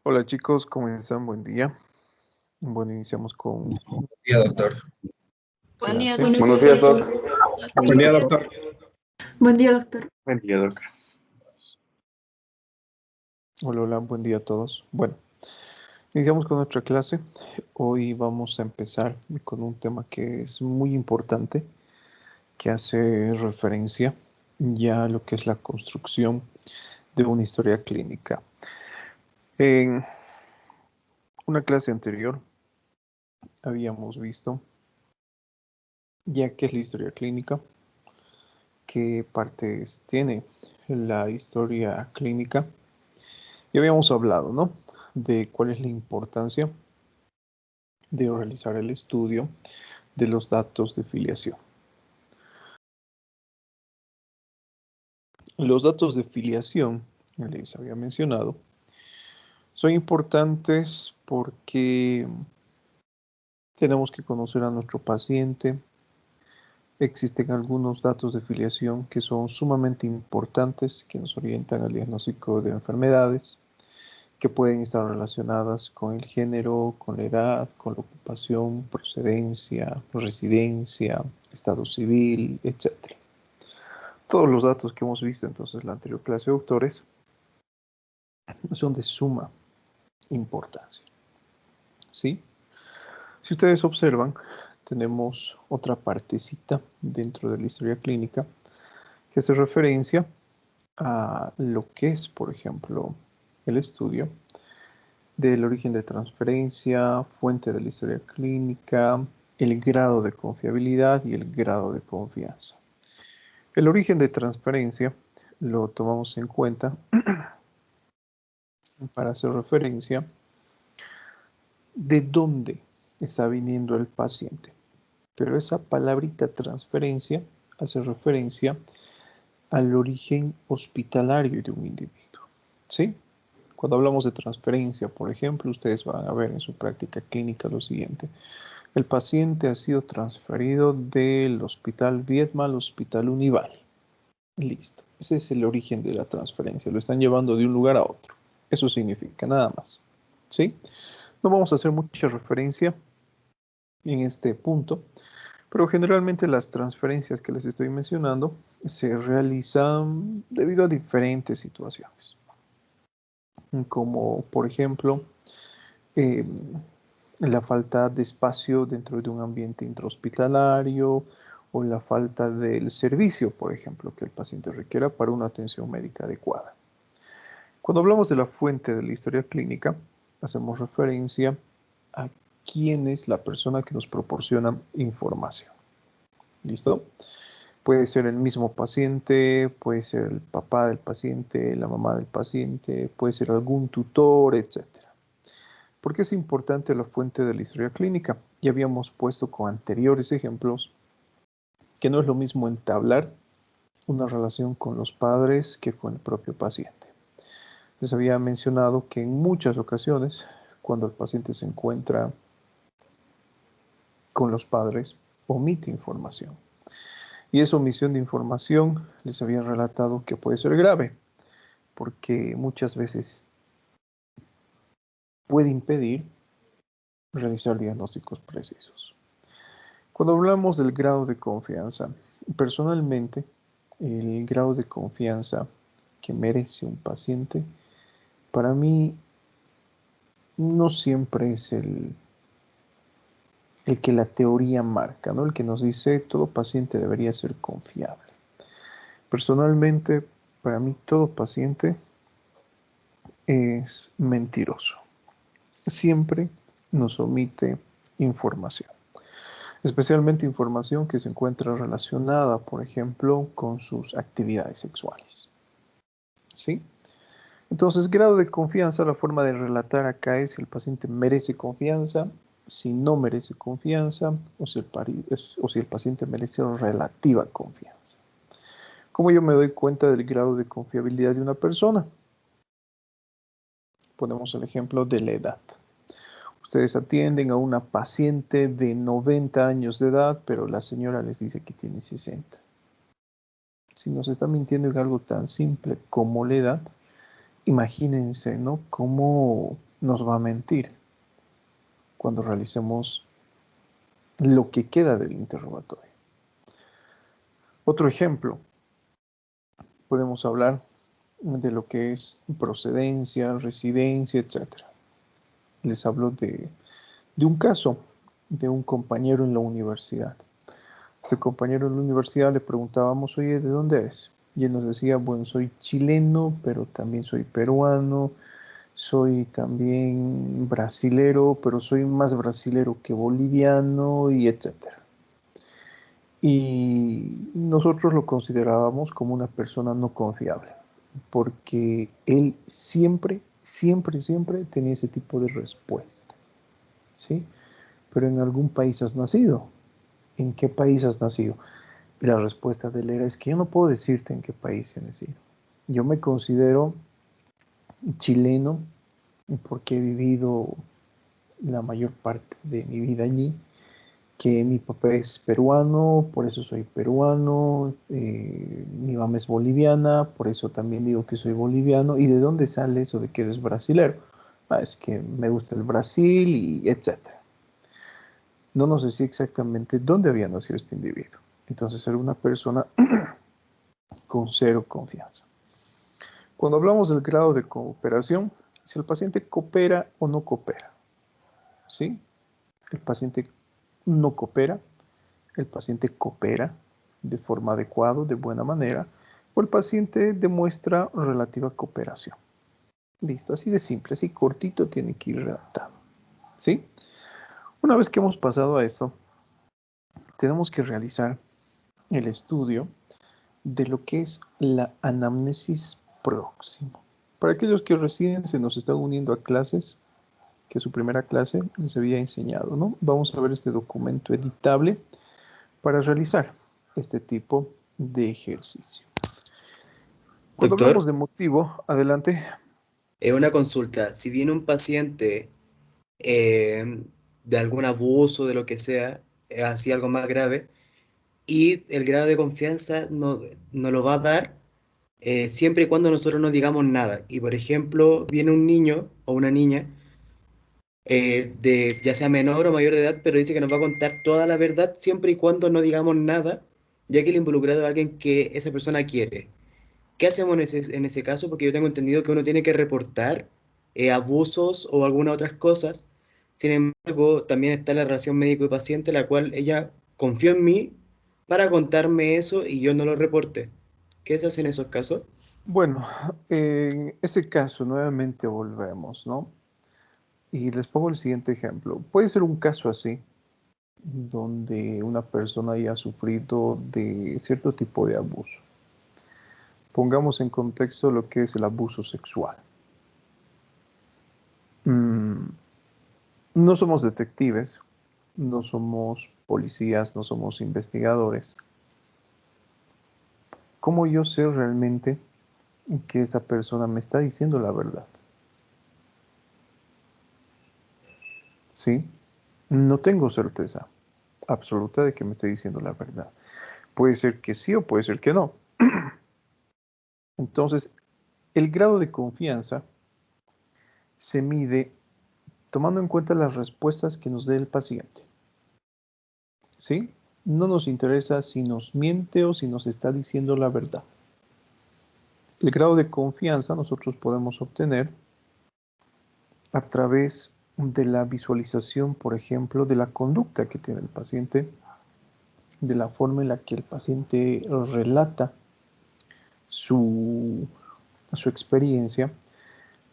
Hola chicos, ¿cómo están? Buen día. Bueno, iniciamos con Día, doctor. Buen día, clase. doctor. Buenos días, Doc. Buen día, doctor. Buen día, doctor. Buen día, Doc. Hola, hola, buen día a todos. Bueno, iniciamos con nuestra clase. Hoy vamos a empezar con un tema que es muy importante, que hace referencia ya a lo que es la construcción de una historia clínica. En una clase anterior habíamos visto ya qué es la historia clínica, qué partes tiene la historia clínica. Y habíamos hablado, ¿no? De cuál es la importancia de realizar el estudio de los datos de filiación. Los datos de filiación, les había mencionado, son importantes porque tenemos que conocer a nuestro paciente. Existen algunos datos de filiación que son sumamente importantes, que nos orientan al diagnóstico de enfermedades, que pueden estar relacionadas con el género, con la edad, con la ocupación, procedencia, residencia, estado civil, etc. Todos los datos que hemos visto entonces en la anterior clase de autores son de suma importancia. ¿Sí? Si ustedes observan, tenemos otra partecita dentro de la historia clínica que hace referencia a lo que es, por ejemplo, el estudio del origen de transferencia, fuente de la historia clínica, el grado de confiabilidad y el grado de confianza. El origen de transferencia lo tomamos en cuenta para hacer referencia de dónde está viniendo el paciente. Pero esa palabrita transferencia hace referencia al origen hospitalario de un individuo. ¿Sí? Cuando hablamos de transferencia, por ejemplo, ustedes van a ver en su práctica clínica lo siguiente. El paciente ha sido transferido del Hospital Viedma al Hospital Unival. Listo. Ese es el origen de la transferencia. Lo están llevando de un lugar a otro. Eso significa nada más. ¿Sí? No vamos a hacer mucha referencia en este punto, pero generalmente las transferencias que les estoy mencionando se realizan debido a diferentes situaciones. Como, por ejemplo, eh, la falta de espacio dentro de un ambiente intrahospitalario o la falta del servicio, por ejemplo, que el paciente requiera para una atención médica adecuada. Cuando hablamos de la fuente de la historia clínica, hacemos referencia a quién es la persona que nos proporciona información. ¿Listo? Puede ser el mismo paciente, puede ser el papá del paciente, la mamá del paciente, puede ser algún tutor, etc. ¿Por qué es importante la fuente de la historia clínica? Ya habíamos puesto con anteriores ejemplos que no es lo mismo entablar una relación con los padres que con el propio paciente. Les había mencionado que en muchas ocasiones, cuando el paciente se encuentra con los padres, omite información. Y esa omisión de información les había relatado que puede ser grave, porque muchas veces puede impedir realizar diagnósticos precisos. Cuando hablamos del grado de confianza, personalmente, el grado de confianza que merece un paciente, para mí, no siempre es el que la teoría marca, ¿no? El que nos dice todo paciente debería ser confiable. Personalmente, para mí, todo paciente es mentiroso. Siempre nos omite información. Especialmente información que se encuentra relacionada, por ejemplo, con sus actividades sexuales. ¿Sí? Entonces, grado de confianza, la forma de relatar acá es si el paciente merece confianza, si no merece confianza, o si el paciente merece relativa confianza. ¿Cómo yo me doy cuenta del grado de confiabilidad de una persona? Ponemos el ejemplo de la edad. Ustedes atienden a una paciente de 90 años de edad, pero la señora les dice que tiene 60. Si nos está mintiendo en algo tan simple como la edad, imagínense, ¿no? Cómo nos va a mentir cuando realicemos lo que queda del interrogatorio. Otro ejemplo, podemos hablar de lo que es procedencia, residencia, etc. Les hablo de un caso de un compañero en la universidad. Ese compañero en la universidad le preguntábamos, oye, ¿de dónde eres? Y él nos decía, bueno, soy chileno, pero también soy peruano, soy también brasilero, pero soy más brasilero que boliviano, y etcétera. Y nosotros lo considerábamos como una persona no confiable, porque él siempre, siempre, siempre tenía ese tipo de respuesta, ¿sí? Pero en algún país has nacido. ¿En qué país has nacido? Y la respuesta de él era, es que yo no puedo decirte en qué país he nacido. Yo me considero chileno porque he vivido la mayor parte de mi vida allí, que mi papá es peruano, por eso soy peruano, mi mamá es boliviana, por eso también digo que soy boliviano. ¿Y de dónde sale eso de que eres brasilero? Ah, es que me gusta el Brasil y etcétera. No nos decía exactamente dónde había nacido este individuo. Entonces era una persona con cero confianza. Cuando hablamos del grado de cooperación, si el paciente coopera o no coopera, ¿sí? El paciente no coopera, el paciente coopera de forma adecuada, de buena manera, o el paciente demuestra relativa cooperación. Listo, así de simple, así cortito tiene que ir redactado, ¿sí? Una vez que hemos pasado a esto, tenemos que realizar el estudio de lo que es la anamnesis próxima. Para aquellos que recién se nos están uniendo a clases, que su primera clase les había enseñado, ¿no? Vamos a ver este documento editable para realizar este tipo de ejercicio. Cuando hablamos Doctor, de motivo, adelante. una consulta. Si viene un paciente de algún abuso, de lo que sea, así algo más grave, y el grado de confianza no lo va a dar siempre y cuando nosotros no digamos nada. Y por ejemplo, viene un niño o una niña de ya sea menor o mayor de edad, pero dice que nos va a contar toda la verdad siempre y cuando no digamos nada, ya que el involucrado es alguien que esa persona quiere. ¿Qué hacemos en ese caso? Porque yo tengo entendido que uno tiene que reportar abusos o algunas otras cosas. Sin embargo, también está la relación médico y paciente, la cual ella confió en mí para contarme eso y yo no lo reporte. ¿Qué se hace en esos casos? Bueno, en ese caso nuevamente volvemos, ¿no? Y les pongo el siguiente ejemplo. Puede ser un caso así, donde una persona haya sufrido de cierto tipo de abuso. Pongamos en contexto lo que es el abuso sexual. No somos detectives, no somos policías, no somos investigadores. ¿Cómo yo sé realmente que esa persona me está diciendo la verdad? ¿Sí? No tengo certeza absoluta de que me esté diciendo la verdad. Puede ser que sí o puede ser que no. Entonces, el grado de confianza se mide tomando en cuenta las respuestas que nos dé el paciente. ¿Sí? No nos interesa si nos miente o si nos está diciendo la verdad. El grado de confianza nosotros podemos obtener a través de la visualización, por ejemplo, de la conducta que tiene el paciente, de la forma en la que el paciente relata su experiencia,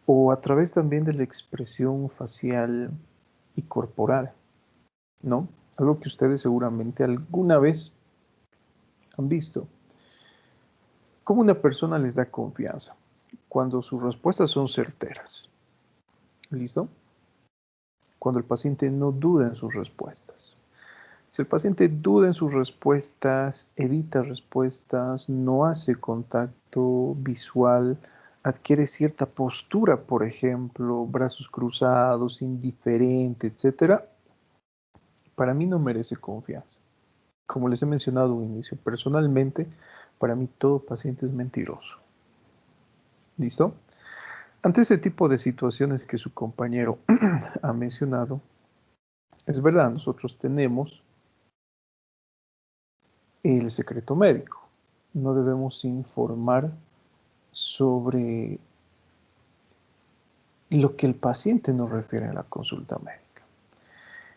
o a través también de la expresión facial y corporal, ¿no? Algo que ustedes seguramente alguna vez han visto. ¿Cómo una persona les da confianza? Cuando sus respuestas son certeras. ¿Listo? Cuando el paciente no duda en sus respuestas. Si el paciente duda en sus respuestas, evita respuestas, no hace contacto visual, adquiere cierta postura, por ejemplo, brazos cruzados, indiferente, etcétera, para mí no merece confianza. Como les he mencionado al inicio, personalmente, para mí todo paciente es mentiroso. ¿Listo? Ante ese tipo de situaciones que su compañero ha mencionado, es verdad, nosotros tenemos el secreto médico. No debemos informar sobre lo que el paciente nos refiere en la consulta médica.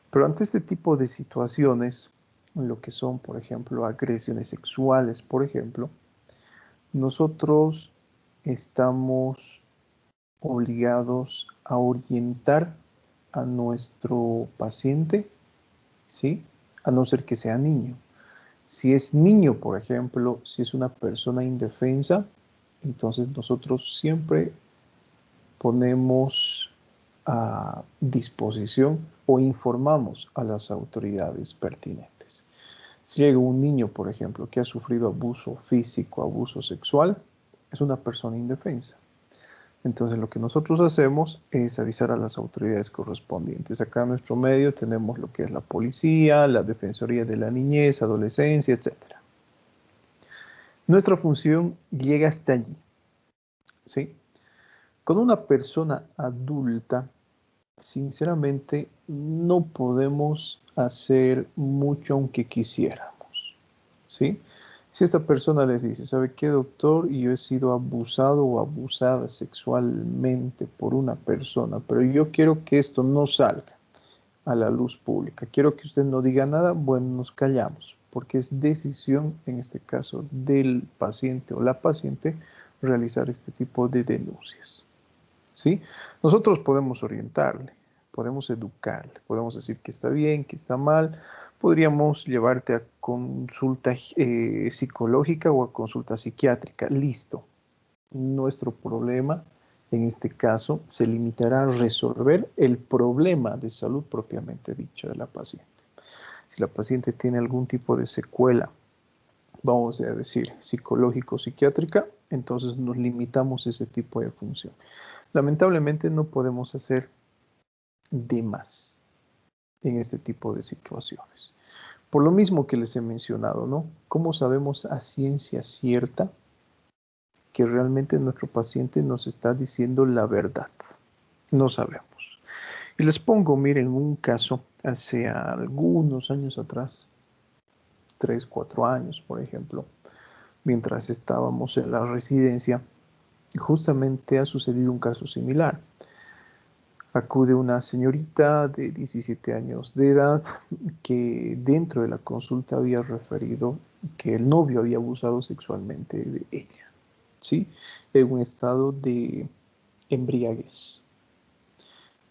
Pero ante este tipo de situaciones, lo que son, por ejemplo, agresiones sexuales, por ejemplo, nosotros estamos obligados a orientar a nuestro paciente, ¿sí? A no ser que sea niño. Si es niño, por ejemplo, si es una persona indefensa, entonces nosotros siempre ponemos a disposición o informamos a las autoridades pertinentes. Si llega un niño, por ejemplo, que ha sufrido abuso físico, abuso sexual, es una persona indefensa. Entonces lo que nosotros hacemos es avisar a las autoridades correspondientes. Acá en nuestro medio tenemos lo que es la policía, la Defensoría de la Niñez, Adolescencia, etc. Nuestra función llega hasta allí, ¿sí? Con una persona adulta, sinceramente, no podemos hacer mucho aunque quisiéramos, ¿sí? Si esta persona les dice, ¿sabe qué, doctor? Yo he sido abusado o abusada sexualmente por una persona, pero yo quiero que esto no salga a la luz pública. Quiero que usted no diga nada, bueno, nos callamos, porque es decisión, en este caso, del paciente o la paciente realizar este tipo de denuncias, ¿sí? Nosotros podemos orientarle, podemos educarle, podemos decir que está bien, que está mal, podríamos llevarte a consulta psicológica o a consulta psiquiátrica, listo. Nuestro problema, en este caso, se limitará a resolver el problema de salud propiamente dicho de la paciente. Si la paciente tiene algún tipo de secuela, vamos a decir, psicológico-psiquiátrica, entonces nos limitamos a ese tipo de función. Lamentablemente no podemos hacer de más en este tipo de situaciones. Por lo mismo que les he mencionado, ¿no? ¿Cómo sabemos a ciencia cierta que realmente nuestro paciente nos está diciendo la verdad? No sabemos. Y les pongo, miren, un caso hace algunos años atrás, 3, 4 años, por ejemplo, mientras estábamos en la residencia, justamente ha sucedido un caso similar. Acude una señorita de 17 años de edad que dentro de la consulta había referido que el novio había abusado sexualmente de ella, ¿sí? En un estado de embriaguez.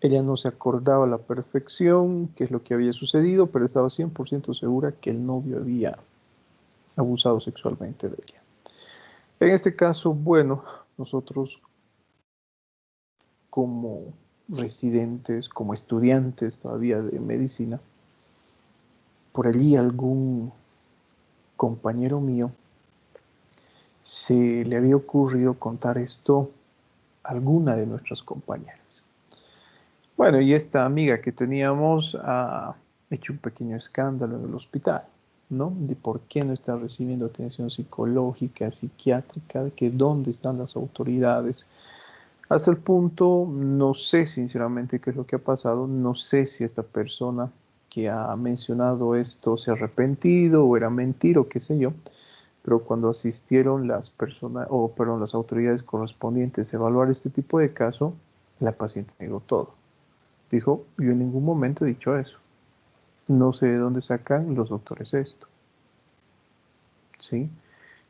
Ella no se acordaba a la perfección qué es lo que había sucedido, pero estaba 100% segura que el novio había abusado sexualmente de ella. En este caso, bueno, nosotros como residentes, como estudiantes todavía de medicina, por allí algún compañero mío se le había ocurrido contar esto a alguna de nuestras compañeras. Bueno, y esta amiga que teníamos ha hecho un pequeño escándalo en el hospital, ¿no? De por qué no está recibiendo atención psicológica, psiquiátrica, de que dónde están las autoridades. Hasta el punto, no sé sinceramente qué es lo que ha pasado, no sé si esta persona que ha mencionado esto se ha arrepentido o era mentira o qué sé yo, pero cuando asistieron las personas, o perdón, las autoridades correspondientes a evaluar este tipo de caso, la paciente negó todo. Dijo, yo en ningún momento he dicho eso. No sé de dónde sacan los doctores esto. ¿Sí?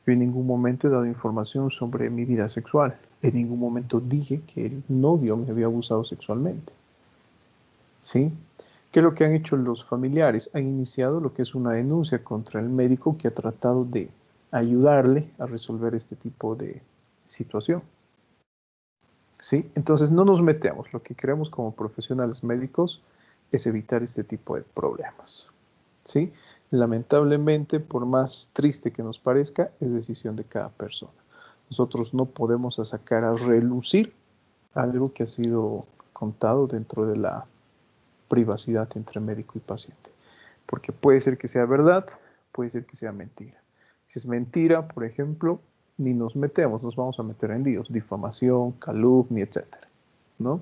Yo en ningún momento he dado información sobre mi vida sexual. En ningún momento dije que el novio me había abusado sexualmente. ¿Sí? ¿Qué es lo que han hecho los familiares? Han iniciado lo que es una denuncia contra el médico que ha tratado de ayudarle a resolver este tipo de situación. ¿Sí? Entonces no nos metemos. Lo que queremos como profesionales médicos es evitar este tipo de problemas. ¿Sí? Lamentablemente, por más triste que nos parezca, es decisión de cada persona. Nosotros no podemos sacar a relucir algo que ha sido contado dentro de la privacidad entre médico y paciente. Porque puede ser que sea verdad, puede ser que sea mentira. Si es mentira, por ejemplo, ni nos metemos, nos vamos a meter en líos, difamación, calumnia, etcétera, ¿no?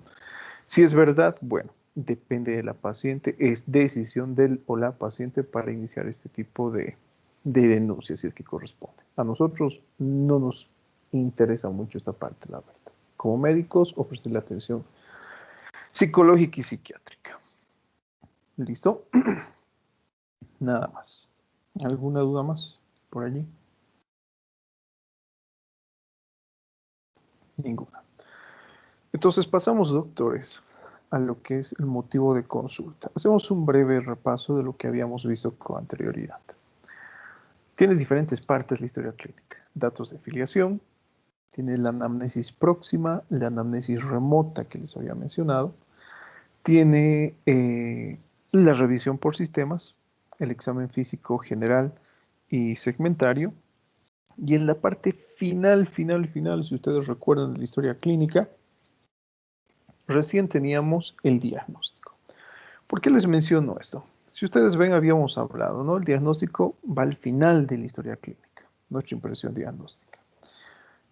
Si es verdad, bueno, depende de la paciente, es decisión del o la paciente para iniciar este tipo de denuncia, si es que corresponde. A nosotros no nos interesa mucho esta parte, la verdad. Como médicos, ofrecerle atención psicológica y psiquiátrica. ¿Listo? Nada más. ¿Alguna duda más por allí? Ninguna. Entonces pasamos, doctores, a lo que es el motivo de consulta. Hacemos un breve repaso de lo que habíamos visto con anterioridad. Tiene diferentes partes la historia clínica. Datos de filiación, tiene la anamnesis próxima, la anamnesis remota que les había mencionado, tiene la revisión por sistemas, el examen físico general y segmentario, y en la parte final, si ustedes recuerdan de la historia clínica, recién teníamos el diagnóstico. ¿Por qué les menciono esto? Si ustedes ven, habíamos hablado, ¿no? El diagnóstico va al final de la historia clínica, nuestra impresión diagnóstica.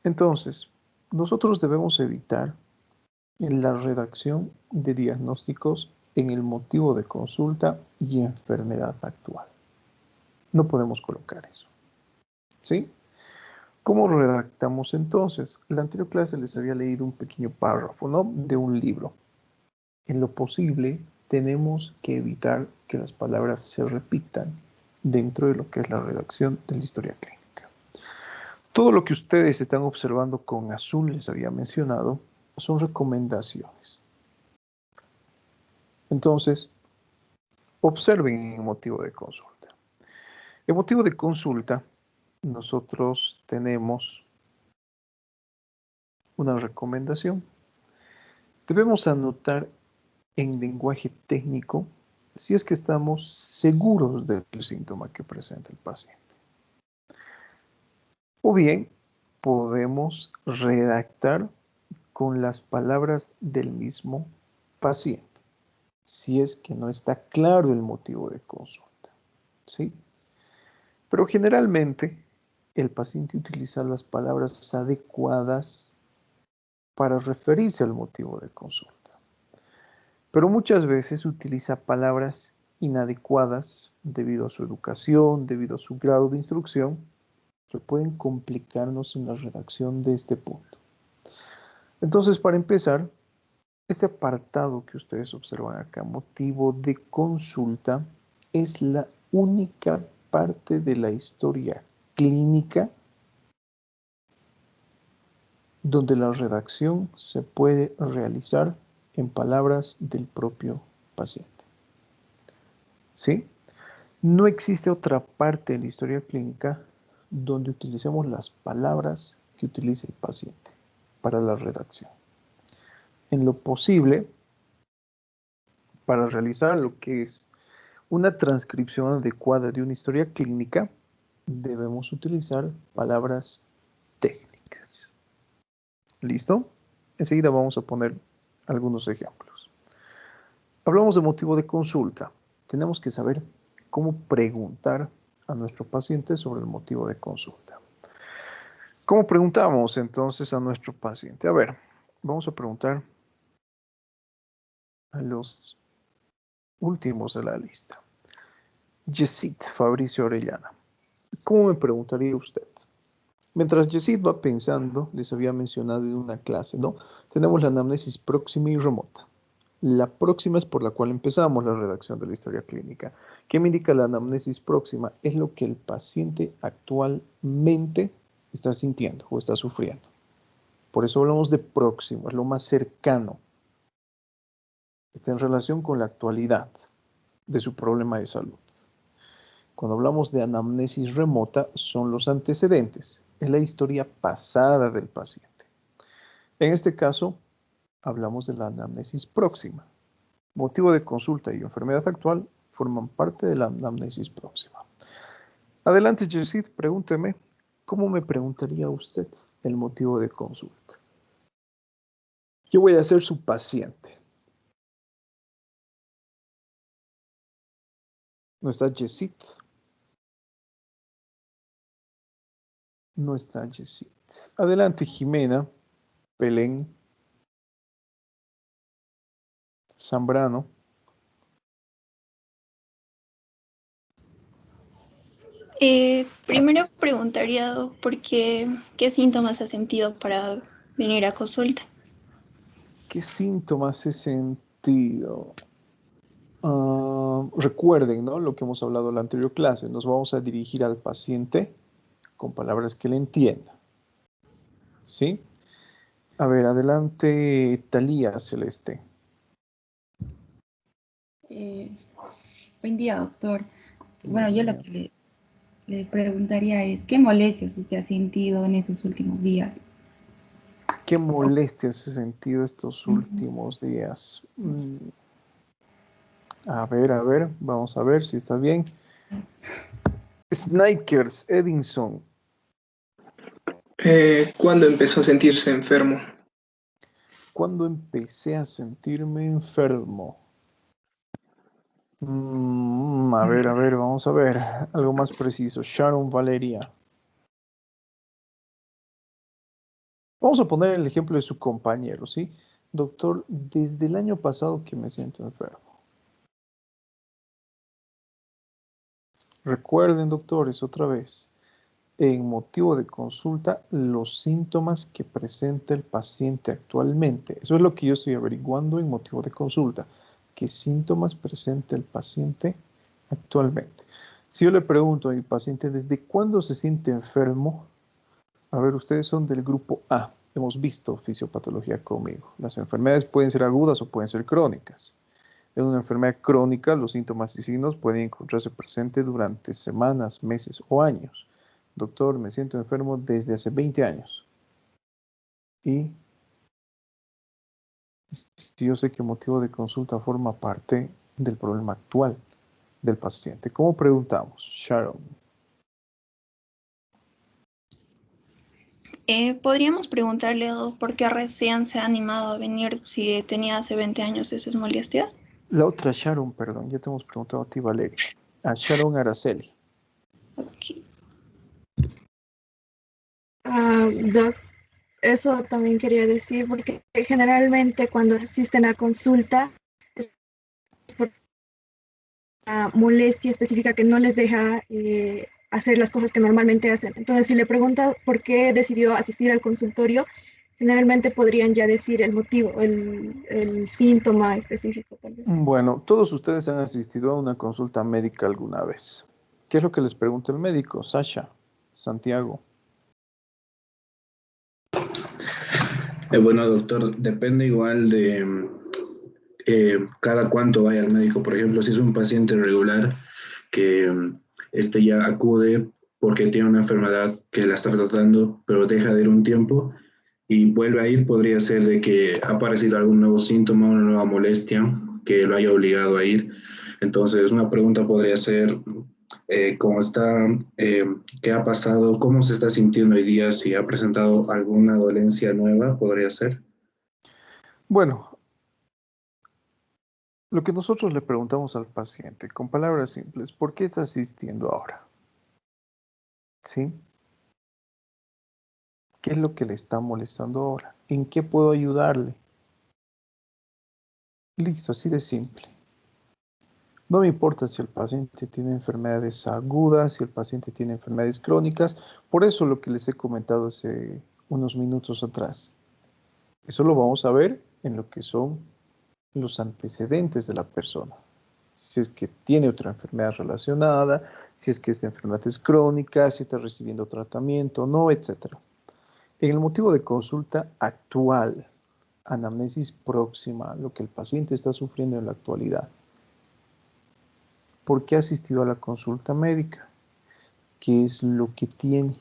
Entonces, nosotros debemos evitar en la redacción de diagnósticos en el motivo de consulta y enfermedad actual. No podemos colocar eso. ¿Sí? ¿Cómo redactamos entonces? En la anterior clase les había leído un pequeño párrafo, ¿no? De un libro. En lo posible, tenemos que evitar que las palabras se repitan dentro de lo que es la redacción de la historia clínica. Todo lo que ustedes están observando con azul, les había mencionado, son recomendaciones. Entonces, observen el motivo de consulta. El motivo de consulta, nosotros tenemos una recomendación. Debemos anotar en lenguaje técnico si es que estamos seguros del síntoma que presenta el paciente. O bien, podemos redactar con las palabras del mismo paciente, si es que no está claro el motivo de consulta, ¿sí? Pero generalmente el paciente utiliza las palabras adecuadas para referirse al motivo de consulta. Pero muchas veces utiliza palabras inadecuadas debido a su educación, debido a su grado de instrucción, que pueden complicarnos en la redacción de este punto. Entonces, para empezar, este apartado que ustedes observan acá, motivo de consulta, es la única parte de la historia clínica donde la redacción se puede realizar en palabras del propio paciente. ¿Sí? No existe otra parte de la historia clínica donde utilicemos las palabras que utiliza el paciente para la redacción. En lo posible, para realizar lo que es una transcripción adecuada de una historia clínica, debemos utilizar palabras técnicas. ¿Listo? Enseguida vamos a poner algunos ejemplos. Hablamos de motivo de consulta. Tenemos que saber cómo preguntar a nuestro paciente sobre el motivo de consulta. ¿Cómo preguntamos entonces a nuestro paciente? A ver, vamos a preguntar a los últimos de la lista. Yesid Fabricio Orellana. ¿Cómo me preguntaría usted? Mientras Yesid va pensando, les había mencionado en una clase, ¿no? Tenemos la anamnesis próxima y remota. La próxima es por la cual empezamos la redacción de la historia clínica. ¿Qué me indica la anamnesis próxima? Es lo que el paciente actualmente está sintiendo o está sufriendo. Por eso hablamos de próximo, es lo más cercano. Está en relación con la actualidad de su problema de salud. Cuando hablamos de anamnesis remota, son los antecedentes, es la historia pasada del paciente. En este caso, hablamos de la anamnesis próxima. Motivo de consulta y enfermedad actual forman parte de la anamnesis próxima. Adelante, Yesid, pregúnteme, ¿cómo me preguntaría usted el motivo de consulta? Yo voy a ser su paciente. ¿No está Yesid? No está Yesid. Adelante, Jimena, Belén, Zambrano. Primero preguntaría por qué síntomas ha sentido para venir a consulta. ¿Qué síntomas he sentido? Recuerden, ¿no? Lo que hemos hablado en la anterior clase. Nos vamos a dirigir al paciente con palabras que le entienda. ¿Sí? A ver, adelante, Talía Celeste. Buen día, doctor. Bueno, yo lo que le preguntaría es, ¿qué molestias usted ha sentido en estos últimos días? ¿Qué molestias he sentido estos últimos días? A ver, vamos a ver si está bien. Snipers, Edinson. ¿Cuándo empezó a sentirse enfermo? ¿Cuándo empecé a sentirme enfermo? A ver, vamos a ver. Algo más preciso. Sharon Valeria. Vamos a poner el ejemplo de su compañero, ¿sí? Doctor, desde el año pasado que me siento enfermo. Recuerden, doctores, otra vez, en motivo de consulta, los síntomas que presenta el paciente actualmente. Eso es lo que yo estoy averiguando en motivo de consulta. ¿Qué síntomas presenta el paciente actualmente? Si yo le pregunto a mi paciente, ¿desde cuándo se siente enfermo? A ver, ustedes son del grupo A. Hemos visto fisiopatología conmigo. Las enfermedades pueden ser agudas o pueden ser crónicas. En una enfermedad crónica, los síntomas y signos pueden encontrarse presentes durante semanas, meses o años. Doctor, me siento enfermo desde hace 20 años. Y si yo sé que el motivo de consulta forma parte del problema actual del paciente, ¿cómo preguntamos? Sharon. Podríamos preguntarle por qué recién se ha animado a venir si tenía hace 20 años esas molestias. La otra Sharon, perdón, ya te hemos preguntado a ti, Valeria. A Sharon Araceli. Okay. Doc, eso también quería decir, porque generalmente cuando asisten a consulta es por una molestia específica que no les deja hacer las cosas que normalmente hacen. Entonces, si le pregunta por qué decidió asistir al consultorio, generalmente podrían ya decir el motivo, el síntoma específico, tal vez. Bueno, todos ustedes han asistido a una consulta médica alguna vez. ¿Qué es lo que les pregunta el médico? Sasha, Santiago. Bueno, doctor, depende igual de cada cuánto vaya al médico. Por ejemplo, si es un paciente regular que este ya acude porque tiene una enfermedad que la está tratando, pero deja de ir un tiempo y vuelve a ir, podría ser de que ha aparecido algún nuevo síntoma, una nueva molestia que lo haya obligado a ir. Entonces, una pregunta podría ser, ¿cómo está? ¿Qué ha pasado? ¿Cómo se está sintiendo hoy día? Si ha presentado alguna dolencia nueva, podría ser. Bueno, lo que nosotros le preguntamos al paciente, con palabras simples, ¿por qué está asistiendo ahora? ¿Sí? ¿Qué es lo que le está molestando ahora? ¿En qué puedo ayudarle? Listo, así de simple. No me importa si el paciente tiene enfermedades agudas, si el paciente tiene enfermedades crónicas. Por eso lo que les he comentado hace unos minutos atrás. Eso lo vamos a ver en lo que son los antecedentes de la persona. Si es que tiene otra enfermedad relacionada, si es que esta enfermedad es crónica, si está recibiendo tratamiento o no, etc. En el motivo de consulta actual, anamnesis próxima, lo que el paciente está sufriendo en la actualidad. ¿Por qué ha asistido a la consulta médica? ¿Qué es lo que tiene?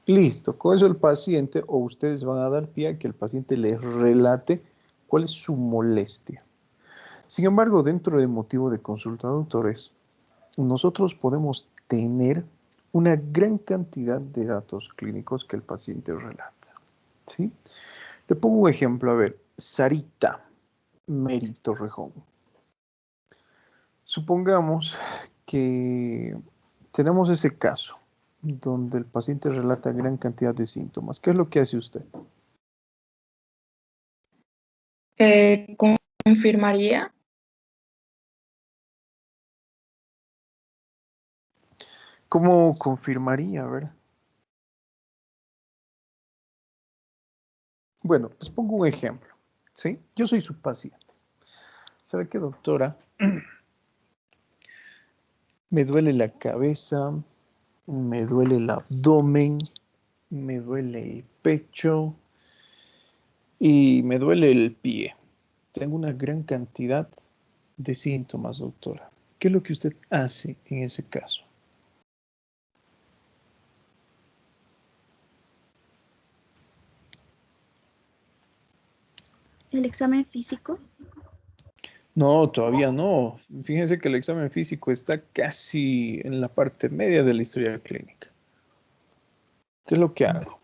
Listo, con eso el paciente o ustedes van a dar pie a que el paciente les relate cuál es su molestia. Sin embargo, dentro del motivo de consulta, doctores, nosotros podemos tener una gran cantidad de datos clínicos que el paciente relata. ¿Sí? Le pongo un ejemplo, a ver, Sarita Mérito Rejón. Supongamos que tenemos ese caso. donde el paciente relata gran cantidad de síntomas. ¿Qué es lo que hace usted? Confirmaría. ¿Cómo confirmaría, verdad? Bueno, les pongo un ejemplo, ¿sí? Yo soy su paciente. ¿Sabe qué, doctora? Me duele la cabeza, me duele el abdomen, me duele el pecho y me duele el pie. Tengo una gran cantidad de síntomas, doctora. ¿Qué es lo que usted hace en ese caso? ¿El examen físico? No, todavía no. Fíjense que el examen físico está casi en la parte media de la historia clínica. ¿Qué es lo que hago?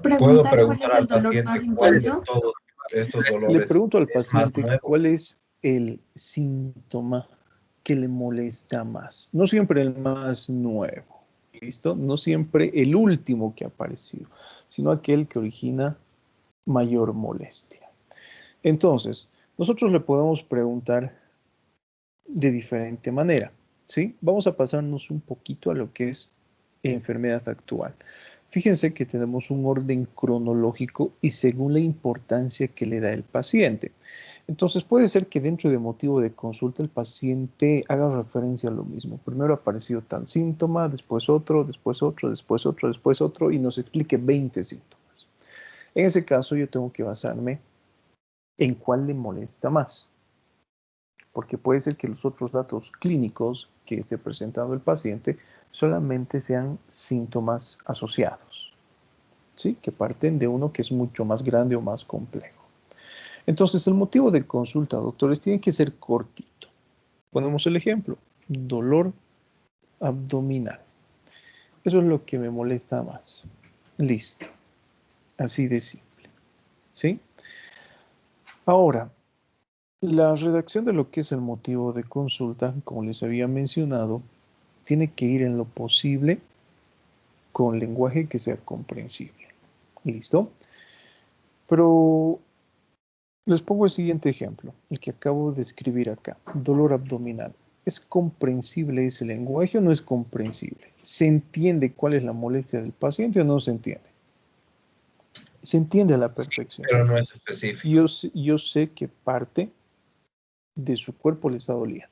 ¿Puedo Preguntar cuál preguntar es el al dolor más paciente cuál de intenso. todos estos Le dolores pregunto al es más paciente nuevo? cuál es el síntoma que le molesta más. No siempre el más nuevo, ¿listo? No siempre el último que ha aparecido, sino aquel que origina mayor molestia. Entonces, nosotros le podemos preguntar de diferente manera, ¿sí? Vamos a pasarnos un poquito a lo que es enfermedad actual. Fíjense que tenemos un orden cronológico y según la importancia que le da el paciente. Entonces puede ser que dentro de motivo de consulta el paciente haga referencia a lo mismo. Primero ha aparecido tal síntoma, después otro, después otro, después otro, después otro y nos explique 20 síntomas. En ese caso yo tengo que basarme en cuál le molesta más, porque puede ser que los otros datos clínicos que esté presentando el paciente solamente sean síntomas asociados, ¿sí? Que parten de uno que es mucho más grande o más complejo. Entonces, el motivo de consulta, doctores, tiene que ser cortito. Ponemos el ejemplo, dolor abdominal. Eso es lo que me molesta más. Listo. Así de simple, ¿sí? Ahora, la redacción de lo que es el motivo de consulta, como les había mencionado, tiene que ir en lo posible con lenguaje que sea comprensible. ¿Listo? Pero les pongo el siguiente ejemplo, el que acabo de escribir acá, dolor abdominal. ¿Es comprensible ese lenguaje o no es comprensible? ¿Se entiende cuál es la molestia del paciente o no se entiende? Se entiende a la perfección. Pero no es específico. Yo sé que parte de su cuerpo le está doliendo.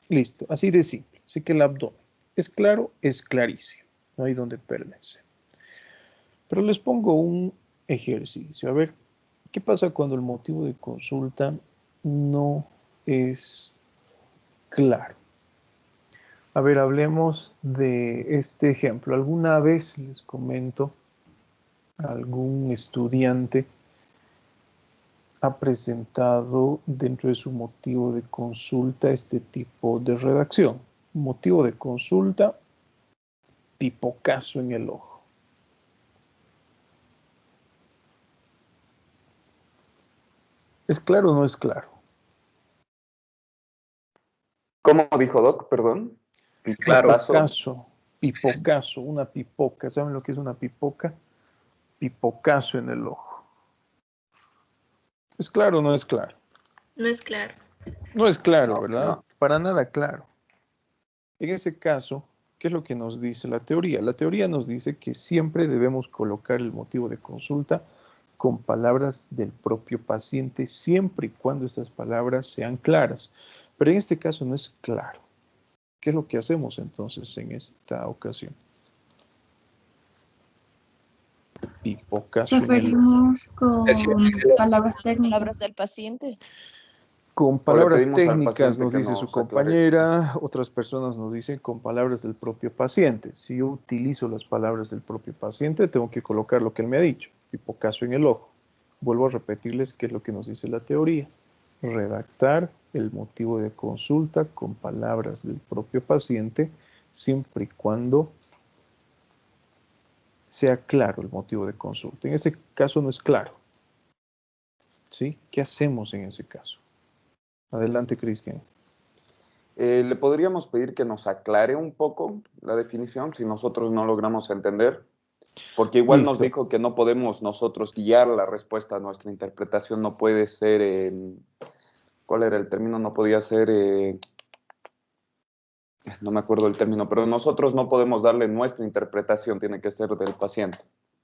Listo, así de simple. Sé que el abdomen es claro, es clarísimo. No hay donde perderse. Pero les pongo un ejercicio. A ver, ¿qué pasa cuando el motivo de consulta no es claro? A ver, hablemos de este ejemplo. Alguna vez les comento, algún estudiante ha presentado dentro de su motivo de consulta este tipo de redacción. Motivo de consulta, pipocazo en el ojo. ¿Es claro o no es claro? ¿Cómo dijo Doc? Perdón. Claro. Pipocazo, una pipoca. ¿Saben lo que es una pipoca? Pipocazo en el ojo. ¿Es claro o no es claro? No es claro. No es claro, No, ¿verdad? no. Para nada claro. En ese caso, ¿qué es lo que nos dice la teoría? La teoría nos dice que siempre debemos colocar el motivo de consulta con palabras del propio paciente, siempre y cuando estas palabras sean claras. Pero en este caso no es claro. ¿Qué es lo que hacemos entonces en esta ocasión? Pipocazo en el ojo. Preferimos con palabras Palabras técnicas. del paciente. Con O le palabras pedimos al técnicas paciente nos que dice su nos aclare. compañera, otras personas nos dicen con palabras del propio paciente. Si yo utilizo las palabras del propio paciente, tengo que colocar lo que él me ha dicho, pipocazo en el ojo. Vuelvo a repetirles qué es lo que nos dice la teoría. Redactar el motivo de consulta con palabras del propio paciente, siempre y cuando sea claro el motivo de consulta. En este caso no es claro, ¿sí? ¿Qué hacemos en ese caso? Adelante, Cristian. ¿Le podríamos pedir que nos aclare un poco la definición si nosotros no logramos entender? Porque igual nos Listo. dijo que no podemos nosotros guiar la respuesta, nuestra interpretación no puede ser, ¿cuál era el término? No podía ser, no me acuerdo el término, pero nosotros no podemos darle nuestra interpretación, tiene que ser del paciente.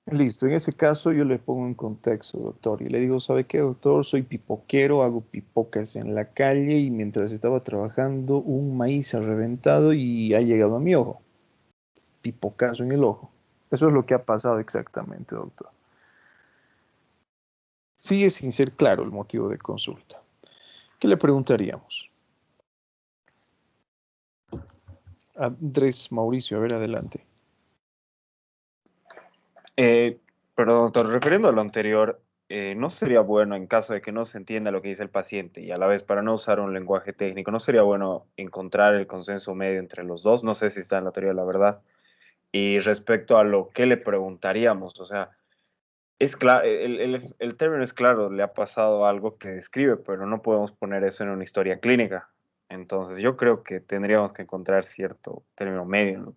Listo, en ese caso yo le pongo en contexto, doctor, y le digo, ¿sabe qué, doctor? Soy pipoquero, hago pipocas en la calle y mientras estaba trabajando un maíz se ha reventado y ha llegado a mi ojo. Pipocazo en el ojo. Eso es lo que ha pasado exactamente, doctor. Sigue sin ser claro el motivo de consulta. ¿Qué le preguntaríamos? Andrés Mauricio, a ver, adelante. Pero doctor, refiriendo a lo anterior, ¿no sería bueno en caso de que no se entienda lo que dice el paciente y a la vez para no usar un lenguaje técnico, no sería bueno encontrar el consenso medio entre los dos? No sé si está en la teoría de la verdad. Y respecto a lo que le preguntaríamos, o sea, es claro, el término es claro, le ha pasado algo que describe, pero no podemos poner eso en una historia clínica. Entonces, yo creo que tendríamos que encontrar cierto término medio, ¿no?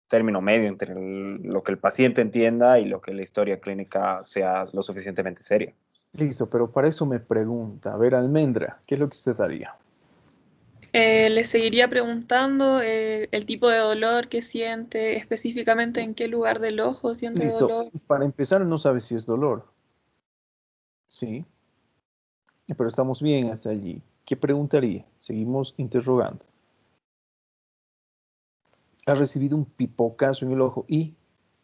Término medio entre lo que el paciente entienda y lo que la historia clínica sea lo suficientemente seria. Listo, pero para eso me pregunta, a ver, Almendra, ¿qué es lo que usted haría? Le seguiría preguntando el tipo de dolor que siente, específicamente en qué lugar del ojo siente Listo, dolor. para empezar no sabe si es dolor, ¿sí? Pero estamos bien hasta allí. ¿Qué preguntaría? Seguimos interrogando. Ha recibido un pipocazo en el ojo y...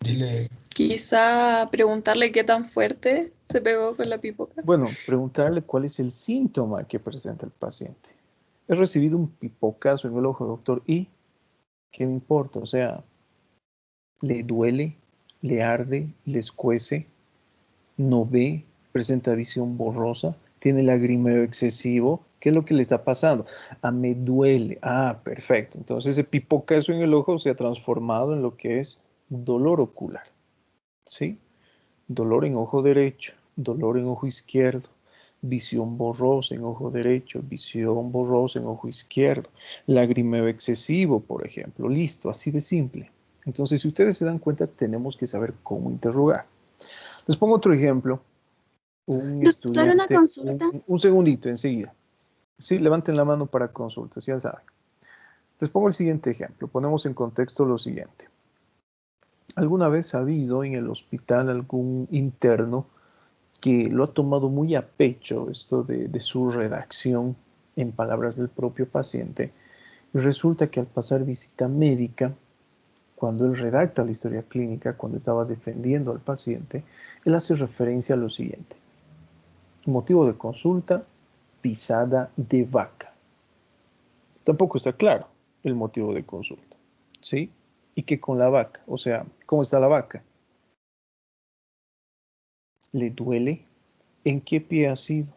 Dile, Quizá preguntarle qué tan fuerte se pegó con la pipoca. Bueno, preguntarle cuál es el síntoma que presenta el paciente. He recibido un pipocazo en el ojo, doctor, y ¿qué me importa? O sea, ¿le duele? ¿Le arde? ¿Le escuece? ¿No ve? ¿Presenta visión borrosa? ¿Tiene lagrimeo excesivo? ¿Qué es lo que le está pasando? Ah, me duele. Ah, perfecto. Entonces ese pipocazo en el ojo se ha transformado en lo que es dolor ocular. ¿Sí? Dolor en ojo derecho, dolor en ojo izquierdo, visión borrosa en ojo derecho, visión borrosa en ojo izquierdo, lagrimeo excesivo, por ejemplo. Listo, así de simple. Entonces, si ustedes se dan cuenta, tenemos que saber cómo interrogar. Les pongo otro ejemplo. Un Doctor, una estudiante, consulta. un segundito enseguida. Sí, levanten la mano para consultas, ya saben. Les pongo el siguiente ejemplo. Ponemos en contexto lo siguiente. ¿Alguna vez ha habido en el hospital algún interno que lo ha tomado muy a pecho esto de su redacción en palabras del propio paciente? Y resulta que al pasar visita médica, cuando él redacta la historia clínica, cuando estaba defendiendo al paciente, él hace referencia a lo siguiente. Motivo de consulta, pisada de vaca. Tampoco está claro el motivo de consulta, ¿sí? Y que con la vaca, o sea, ¿cómo está la vaca? ¿Le duele? ¿En qué pie ha sido?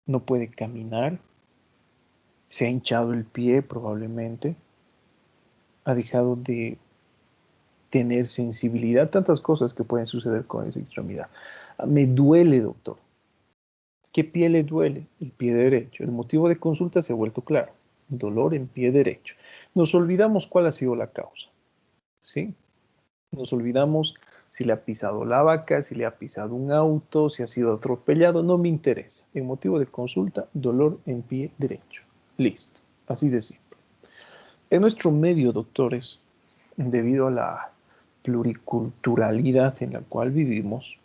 ¿No puede caminar? ¿Se ha hinchado el pie probablemente? ¿Ha dejado de tener sensibilidad? Tantas cosas que pueden suceder con esa extremidad. Me duele, doctor. ¿Qué pie le duele? El pie derecho. El motivo de consulta se ha vuelto claro. Dolor en pie derecho. Nos olvidamos cuál ha sido la causa, ¿sí? Nos olvidamos si le ha pisado la vaca, si le ha pisado un auto, si ha sido atropellado, no me interesa. El motivo de consulta, dolor en pie derecho. Listo, así de simple. En nuestro medio, doctores, debido a la pluriculturalidad en la cual vivimos,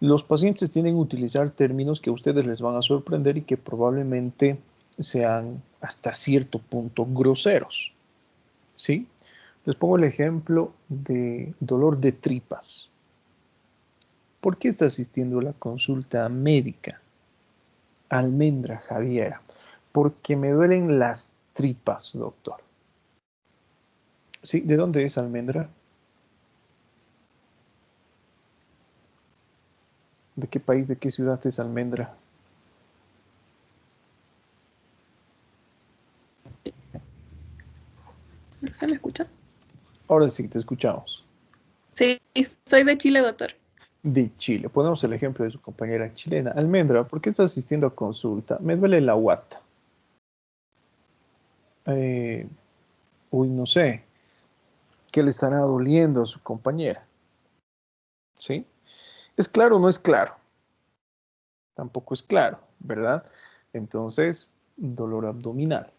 los pacientes tienen que utilizar términos que a ustedes les van a sorprender y que probablemente sean hasta cierto punto groseros, ¿sí? Les pongo el ejemplo de dolor de tripas. ¿Por qué está asistiendo a la consulta médica? Almendra Javiera. Porque me duelen las tripas, doctor. ¿Sí? ¿De dónde es Almendra? ¿De qué país, de qué ciudad es Almendra? ¿Se me escucha? Ahora sí, te escuchamos. Sí, soy de Chile, doctor. De Chile. Ponemos el ejemplo de su compañera chilena. Almendra, ¿por qué está asistiendo a consulta? Me duele la guata. uy, no sé, ¿qué le estará doliendo a su compañera? ¿Sí? ¿Es claro o no es claro? Tampoco es claro, ¿verdad? Entonces, dolor abdominal.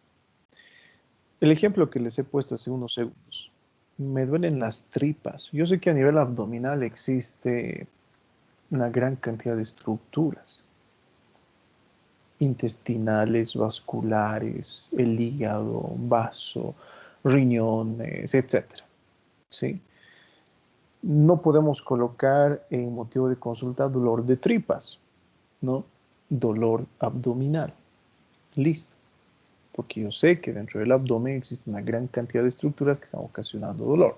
El ejemplo que les he puesto hace unos segundos. Me duelen las tripas. Yo sé que a nivel abdominal existe una gran cantidad de estructuras intestinales, vasculares, el hígado, vaso, riñones, etcétera. ¿Sí? No podemos colocar en motivo de consulta dolor de tripas, ¿no? Dolor abdominal. Listo. Porque yo sé que dentro del abdomen existe una gran cantidad de estructuras que están ocasionando dolor.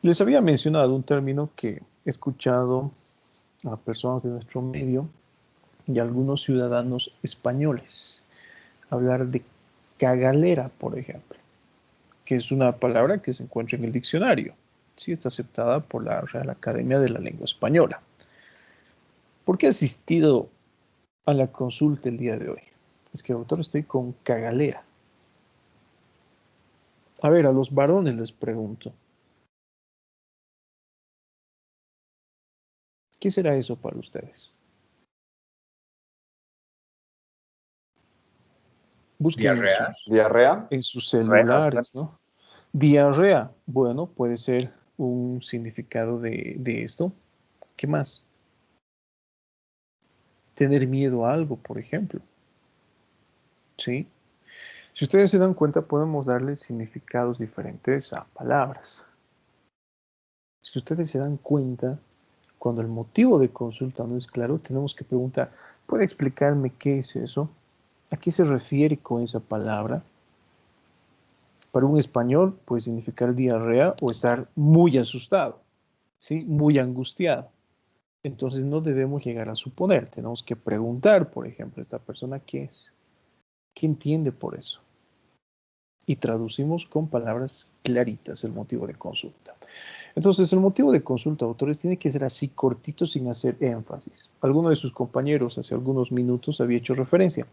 Les había mencionado un término que he escuchado a personas de nuestro medio y a algunos ciudadanos españoles hablar de cagalera, por ejemplo, que es una palabra que se encuentra en el diccionario. Sí, está aceptada por la Real Academia de la Lengua Española. ¿Por qué he asistido a la consulta el día de hoy? Es que, doctor, estoy con cagalera. A ver, a los varones les pregunto. ¿Qué será eso para ustedes? Busquen ¿Diarrea? ¿Diarrea? en sus celulares, ¿no? Diarrea, bueno, puede ser un significado de esto. ¿Qué más? Tener miedo a algo, por ejemplo. ¿Sí? Si ustedes se dan cuenta, podemos darle significados diferentes a palabras. Si ustedes se dan cuenta, cuando el motivo de consulta no es claro, tenemos que preguntar, ¿puede explicarme qué es eso? ¿A qué se refiere con esa palabra? Para un español puede significar diarrea o estar muy asustado, ¿sí? Muy angustiado. Entonces no debemos llegar a suponer, tenemos que preguntar, por ejemplo, a esta persona qué es, qué entiende por eso. Y traducimos con palabras claritas el motivo de consulta. Entonces, el motivo de consulta, autores, tiene que ser así cortito sin hacer énfasis. Alguno de sus compañeros hace algunos minutos había hecho referencia.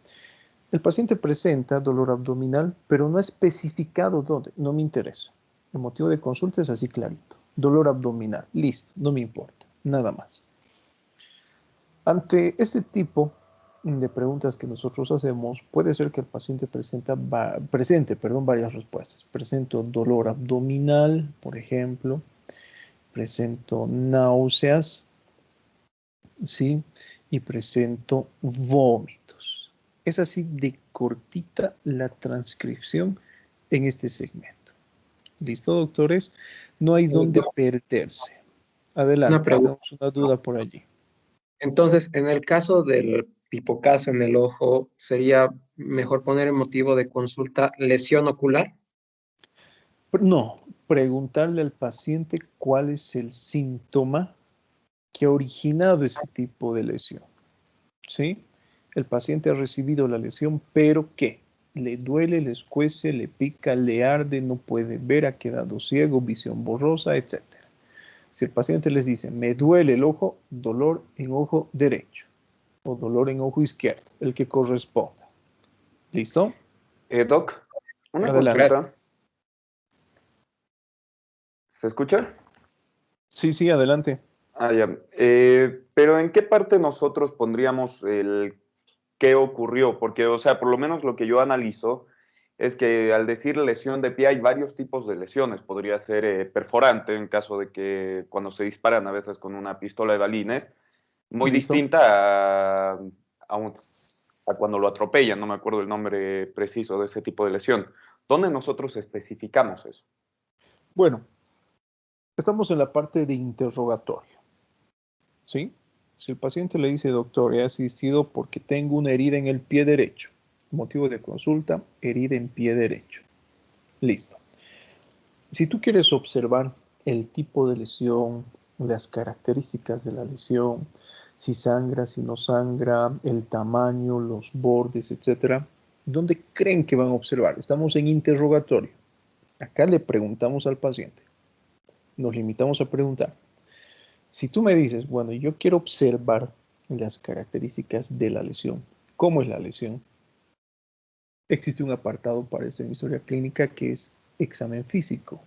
El paciente presenta dolor abdominal, pero no ha especificado dónde. No me interesa. El motivo de consulta es así clarito. Dolor abdominal. Listo. No me importa. Nada más. Ante este tipo de preguntas que nosotros hacemos, puede ser que el paciente presente varias respuestas. Presento dolor abdominal, por ejemplo. Presento náuseas, ¿sí? Y presento vómitos. Es así de cortita la transcripción en este segmento. ¿Listo, doctores? No hay dónde perderse. Adelante, pregunta. tenemos una duda por allí. Entonces, en el caso del hipocaso en el ojo, ¿sería mejor poner el motivo de consulta lesión ocular? No, preguntarle al paciente cuál es el síntoma que ha originado ese tipo de lesión. ¿Sí? El paciente ha recibido la lesión, pero ¿qué? Le duele, le escuece, le pica, le arde, no puede ver, ha quedado ciego, visión borrosa, etc. Si el paciente les dice, me duele el ojo, dolor en ojo derecho o dolor en ojo izquierdo, el que corresponda. ¿Listo? Doc, una Adelante. consulta. ¿Se escucha? Sí, adelante. Ah, ya. Pero ¿en qué parte nosotros pondríamos el qué ocurrió? Porque, o sea, por lo menos lo que yo analizo es que al decir lesión de pie hay varios tipos de lesiones. Podría ser perforante en caso de que cuando se disparan a veces con una pistola de balines, muy ¿Listo? distinta a cuando lo atropellan. No me acuerdo el nombre preciso de ese tipo de lesión. ¿Dónde nosotros especificamos eso? Bueno, estamos en la parte de interrogatorio. ¿Sí? Si el paciente le dice, doctor, he asistido porque tengo una herida en el pie derecho. Motivo de consulta, herida en pie derecho. Listo. Si tú quieres observar el tipo de lesión, las características de la lesión, si sangra, si no sangra, el tamaño, los bordes, etcétera, ¿dónde creen que van a observar? Estamos en interrogatorio. Acá le preguntamos al paciente. Nos limitamos a preguntar. Si tú me dices, bueno, yo quiero observar las características de la lesión, ¿cómo es la lesión? existe un apartado para esta historia clínica que es examen físico.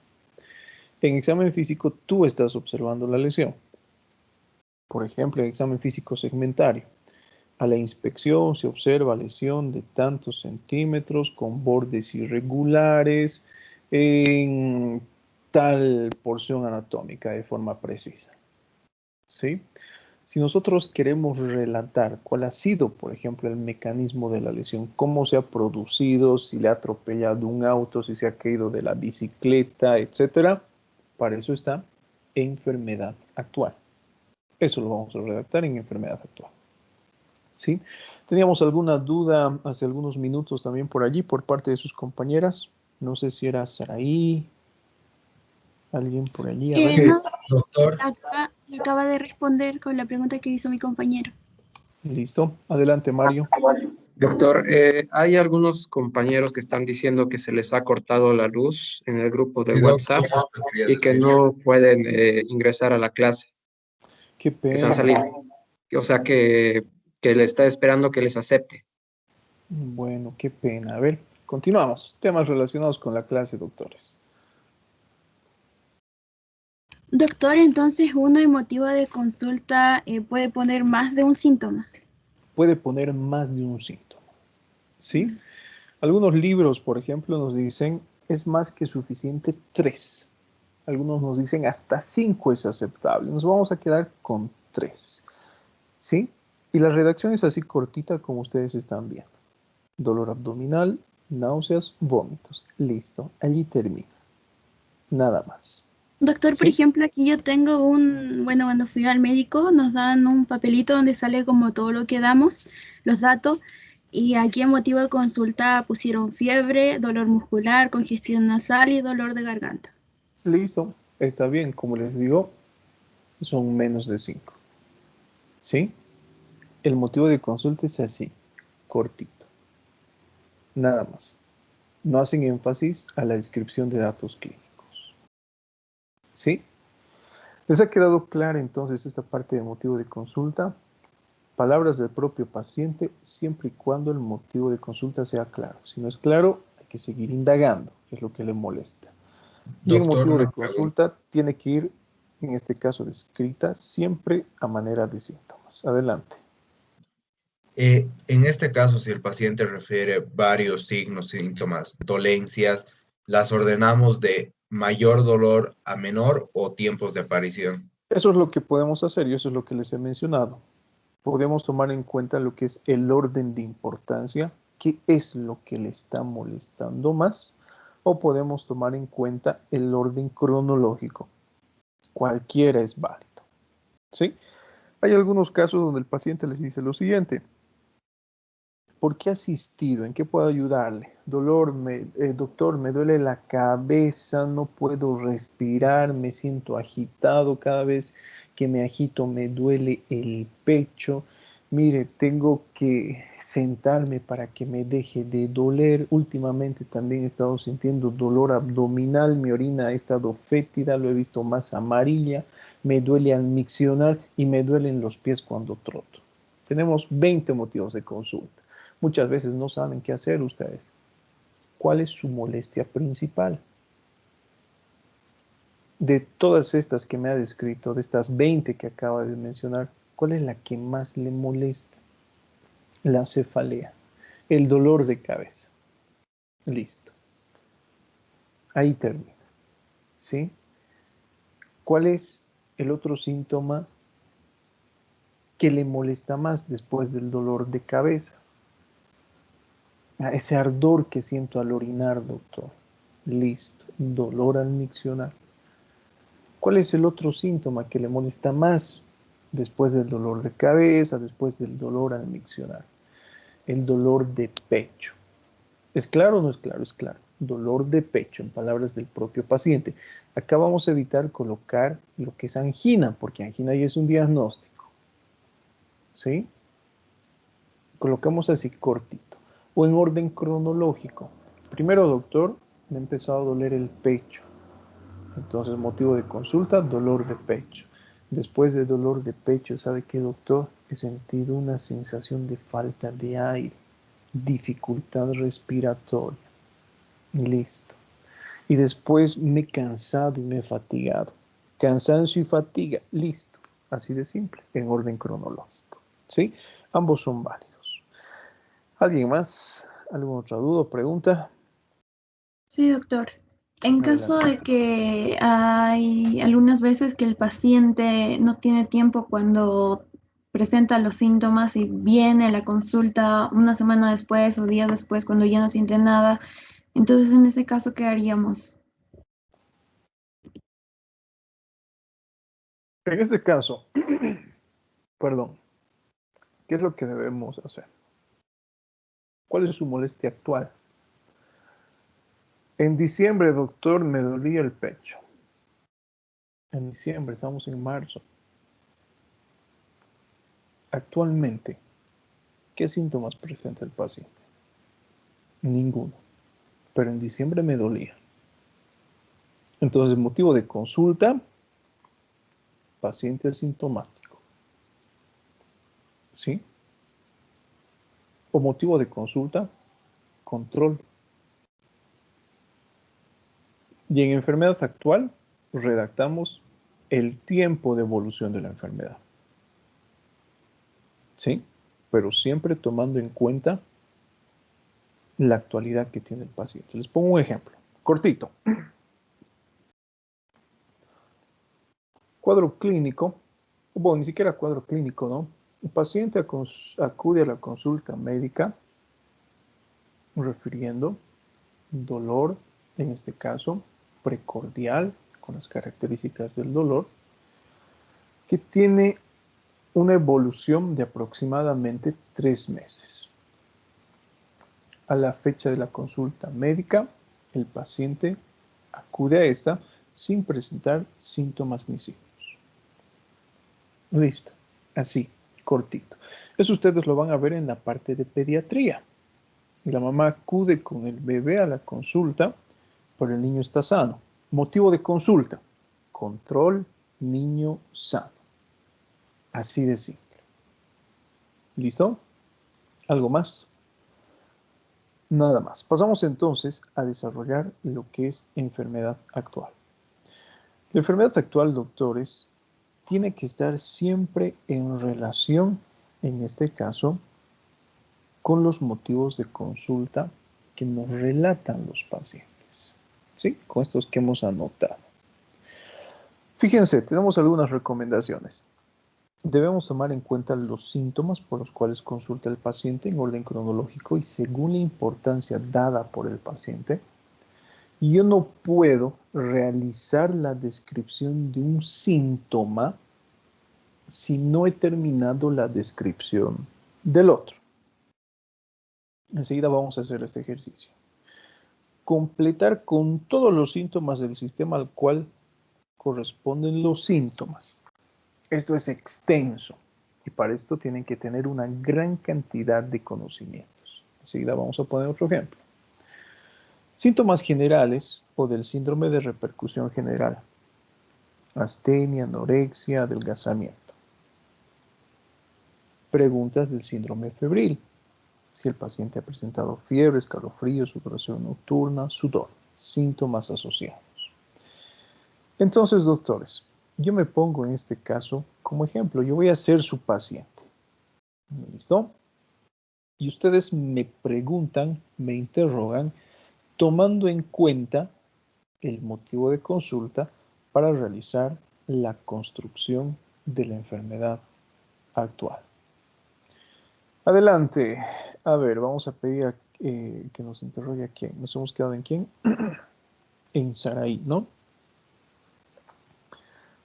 En examen físico tú estás observando la lesión. Por ejemplo, en examen físico segmentario. A la inspección se observa lesión de tantos centímetros con bordes irregulares en tal porción anatómica de forma precisa. ¿Sí? Si nosotros queremos relatar cuál ha sido, por ejemplo, el mecanismo de la lesión, cómo se ha producido, si le ha atropellado un auto, si se ha caído de la bicicleta, etcétera, para eso está enfermedad actual. Eso lo vamos a redactar en enfermedad actual. ¿Sí? Teníamos alguna duda hace algunos minutos también por allí, por parte de sus compañeras. No sé si era Saraí, alguien por allí. A ver. No, Doctor, acaba de responder con la pregunta que hizo mi compañero. Listo. Adelante, Mario. Doctor, hay algunos compañeros que están diciendo que se les ha cortado la luz en el grupo de sí, WhatsApp doctor, esto quería y que decir. no pueden ingresar a la clase, Qué que se han pena. salido. O sea, que le está esperando que les acepte. Bueno, qué pena. A ver, continuamos. Temas relacionados con la clase, doctores. Doctor, entonces uno en motivo de consulta puede poner más de un síntoma. Puede poner más de un síntoma. ¿Sí? Algunos libros, por ejemplo, nos dicen es más que suficiente 3. Algunos nos dicen hasta 5 es aceptable. Nos vamos a quedar con 3. ¿Sí? Y la redacción es así cortita como ustedes están viendo. Dolor abdominal, náuseas, vómitos. Listo. Allí termina. Nada más. Doctor, por ¿Sí? ejemplo, aquí yo tengo bueno, cuando fui al médico nos dan un papelito donde sale como todo lo que damos, los datos, y aquí en motivo de consulta pusieron fiebre, dolor muscular, congestión nasal y dolor de garganta. Listo. Está bien. Como les digo, son menos de 5. ¿Sí? El motivo de consulta es así, cortito. Nada más. No hacen énfasis a la descripción de datos clínicos. ¿Sí? ¿Les ha quedado clara entonces esta parte de motivo de consulta? Palabras del propio paciente siempre y cuando el motivo de consulta sea claro. Si no es claro, hay que seguir indagando, que es lo que le molesta. Y el Doctor, motivo de una pregunta. consulta tiene que ir, en este caso descrita, siempre a manera de síntomas. Adelante. En este caso, si el paciente refiere varios signos, síntomas, dolencias, ¿las ordenamos de mayor dolor a menor o tiempos de aparición? Eso es lo que podemos hacer y eso es lo que les he mencionado. Podemos tomar en cuenta lo que es el orden de importancia, qué es lo que le está molestando más, o podemos tomar en cuenta el orden cronológico. Cualquiera es válido. ¿Sí? Hay algunos casos donde el paciente les dice lo siguiente: ¿por qué ha asistido? ¿En qué puedo ayudarle? Doctor, me duele la cabeza, no puedo respirar, me siento agitado, cada vez que me agito me duele el pecho. Mire, tengo que sentarme para que me deje de doler. Últimamente también he estado sintiendo dolor abdominal, mi orina ha estado fétida, lo he visto más amarilla, me duele al miccionar y me duelen los pies cuando troto. Tenemos 20 motivos de consulta. Muchas veces no saben qué hacer ustedes. ¿Cuál es su molestia principal? De todas estas que me ha descrito, de estas 20 que acaba de mencionar, ¿cuál es la que más le molesta? La cefalea, el dolor de cabeza. Listo. Ahí termina. ¿Sí? ¿Cuál es el otro síntoma que le molesta más después del dolor de cabeza? Ese ardor que siento al orinar, doctor. Listo. Dolor al miccionar. ¿Cuál es el otro síntoma que le molesta más después del dolor de cabeza, después del dolor al miccionar? El dolor de pecho. ¿Es claro o no es claro? Es claro. Dolor de pecho, en palabras del propio paciente. Acá vamos a evitar colocar lo que es angina, porque angina ya es un diagnóstico. ¿Sí? Colocamos así cortito. O en orden cronológico. Primero, doctor, me ha empezado a doler el pecho. Entonces, motivo de consulta, dolor de pecho. Después de dolor de pecho, ¿sabe qué, doctor? He sentido una sensación de falta de aire. dificultad respiratoria. Listo. Y después me he cansado y me he fatigado. Cansancio y fatiga. Listo. Así de simple, en orden cronológico. ¿Sí? Ambos son válidos. ¿Alguien más? ¿Alguna otra duda o pregunta? Sí, doctor. En caso de que hay algunas veces que el paciente no tiene tiempo cuando presenta los síntomas y viene a la consulta una semana después o días después cuando ya no siente nada, entonces en ese caso, ¿qué haríamos? En este caso, perdón, ¿qué es lo que debemos hacer? ¿Cuál es su molestia actual? En diciembre, doctor, me dolía el pecho. En diciembre, estamos en marzo. Actualmente, ¿qué síntomas presenta el paciente? Ninguno. Pero en diciembre me dolía. Entonces, motivo de consulta, paciente asintomático. ¿Sí? O motivo de consulta, control. Y en enfermedad actual, redactamos el tiempo de evolución de la enfermedad. ¿Sí? Pero siempre tomando en cuenta la actualidad que tiene el paciente. Les pongo un ejemplo, cortito. Cuadro clínico, bueno, ni siquiera cuadro clínico, ¿no? El paciente acude a la consulta médica refiriendo dolor, en este caso, precordial, con las características del dolor, que tiene una evolución de aproximadamente 3 meses. A la fecha de la consulta médica, el paciente acude a esta sin presentar síntomas ni signos. Listo, así, cortito. Eso ustedes lo van a ver en la parte de pediatría. La mamá acude con el bebé a la consulta, pero el niño está sano. Motivo de consulta, control niño sano. Así de simple. ¿Listo? ¿Algo más? Nada más. Pasamos entonces a desarrollar lo que es enfermedad actual. La enfermedad actual, doctores, tiene que estar siempre en relación, en este caso, con los motivos de consulta que nos relatan los pacientes. ¿Sí? Con estos que hemos anotado. Fíjense, tenemos algunas recomendaciones. Debemos tomar en cuenta los síntomas por los cuales consulta el paciente en orden cronológico y según la importancia dada por el paciente. Yo no puedo realizar la descripción de un síntoma si no he terminado la descripción del otro. Enseguida vamos a hacer este ejercicio. Completar con todos los síntomas del sistema al cual corresponden los síntomas. Esto es extenso y para esto tienen que tener una gran cantidad de conocimientos. Enseguida vamos a poner otro ejemplo. Síntomas generales o del síndrome de repercusión general. Astenia, anorexia, adelgazamiento. Preguntas del síndrome febril. Si el paciente ha presentado fiebre, escalofríos, sudoración nocturna, sudor. Síntomas asociados. Entonces, doctores, yo me pongo en este caso como ejemplo. Yo voy a ser su paciente. ¿Listo? Y ustedes me preguntan, me interrogan, tomando en cuenta el motivo de consulta para realizar la construcción de la enfermedad actual. Adelante. A ver, vamos a pedir que nos interrogue a quién. ¿Nos hemos quedado en quién? En Saraí, ¿no?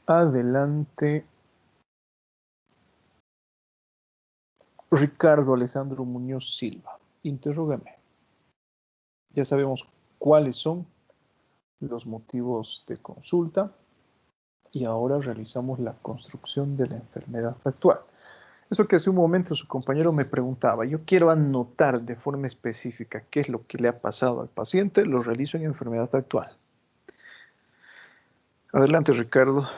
Adelante. Ricardo Alejandro Muñoz Silva. Interrógame. Ya sabemos cuáles son los motivos de consulta y ahora realizamos la construcción de la enfermedad actual. Eso que hace un momento su compañero me preguntaba, yo quiero anotar de forma específica qué es lo que le ha pasado al paciente, lo realizo en enfermedad actual. Adelante, Ricardo.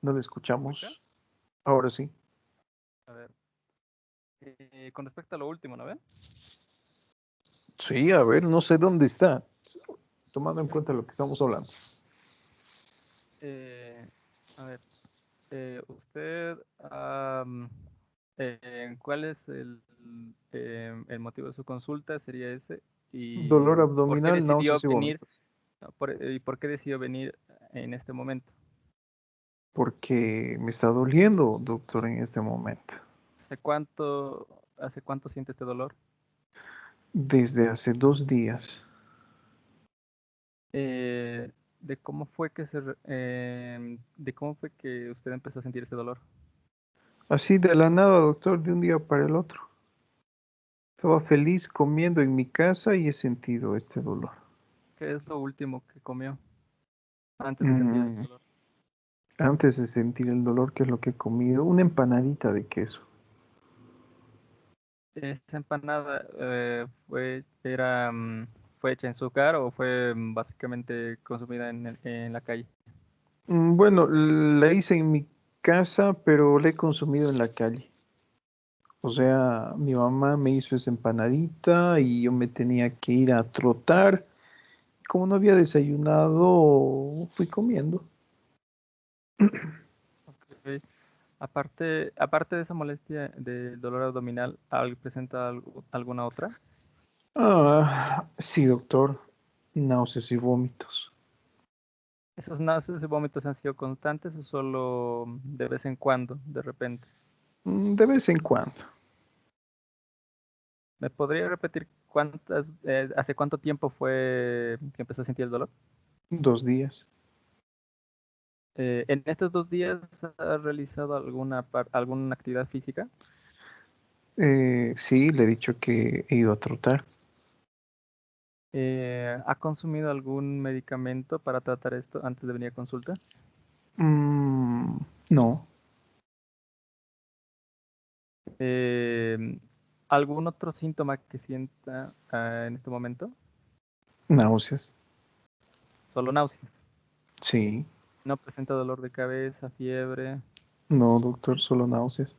No le escuchamos. Ahora sí. A ver. Con respecto a lo último, ¿no ve? Sí, a ver, no sé dónde está, tomando en cuenta lo que estamos hablando. A ver, usted, ¿cuál es el motivo de su consulta? Sería ese. Dolor ¿Y por qué abdominal, decidió náuseas y venir? vómitos. ¿Y por qué decidió venir en este momento? Porque me está doliendo, doctor, en este momento. Hace cuánto siente este dolor? Desde hace 2 días. ¿De cómo fue que de cómo fue que usted empezó a sentir ese dolor? Así de la nada, doctor, de un día para el otro. Estaba feliz comiendo en mi casa y he sentido este dolor. ¿Qué es lo último que comió antes de sentir ese Mm, dolor? Antes de sentir el dolor, ¿qué es lo que he comido? Una empanadita de queso. ¿Esa empanada fue hecha en su hogar o fue básicamente consumida en la calle? Bueno, la hice en mi casa, pero la he consumido en la calle. O sea, mi mamá me hizo esa empanadita y yo me tenía que ir a trotar. Como no había desayunado, fui comiendo. Ok. Aparte de esa molestia del dolor abdominal, ¿presenta alguna otra? Sí, doctor. Náuseas y vómitos. ¿Esos náuseas y vómitos han sido constantes o solo de vez en cuando, de repente? De vez en cuando. ¿Me podría repetir hace cuánto tiempo fue que empezó a sentir el dolor? 2 días. ¿En estos 2 días ha realizado alguna actividad física? Sí, le he dicho que he ido a trotar. ¿Ha consumido algún medicamento para tratar esto antes de venir a consulta? No, Eh, ¿Algún otro síntoma que sienta en este momento? náuseas. Solo náuseas. Sí. ¿No presenta dolor de cabeza, fiebre? No, doctor, solo náuseas.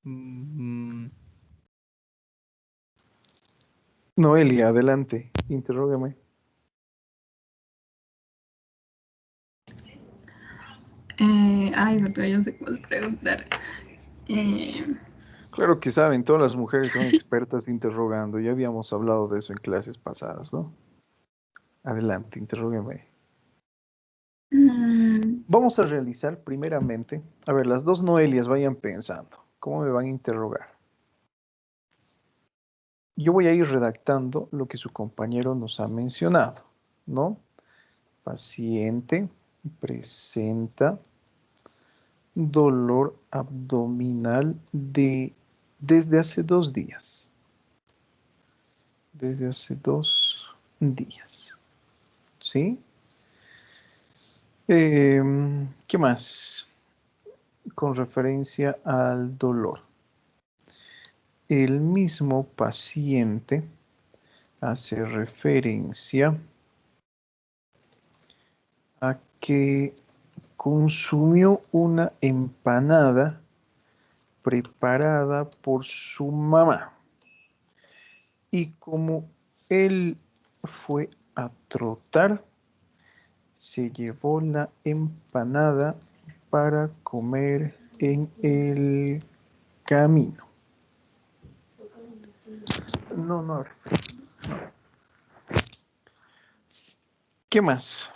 Mm, Noelia, adelante. Interrógame. Ay, doctora, yo no sé cómo preguntar. Eh, Claro que saben, todas las mujeres son expertas interrogando. Ya habíamos hablado de eso en clases pasadas, ¿no? Adelante, interrógame. mm, Vamos a realizar primeramente, a ver, las dos Noelias vayan pensando, ¿cómo me van a interrogar? Yo voy a ir redactando lo que su compañero nos ha mencionado, ¿no? Paciente presenta dolor abdominal desde hace 2 días. Desde hace 2 días, ¿sí? ¿Qué más? Con referencia al dolor. El mismo paciente hace referencia a que consumió una empanada preparada por su mamá. Y como él fue a trotar, se llevó la empanada para comer en el camino. No, no abres. ¿Qué más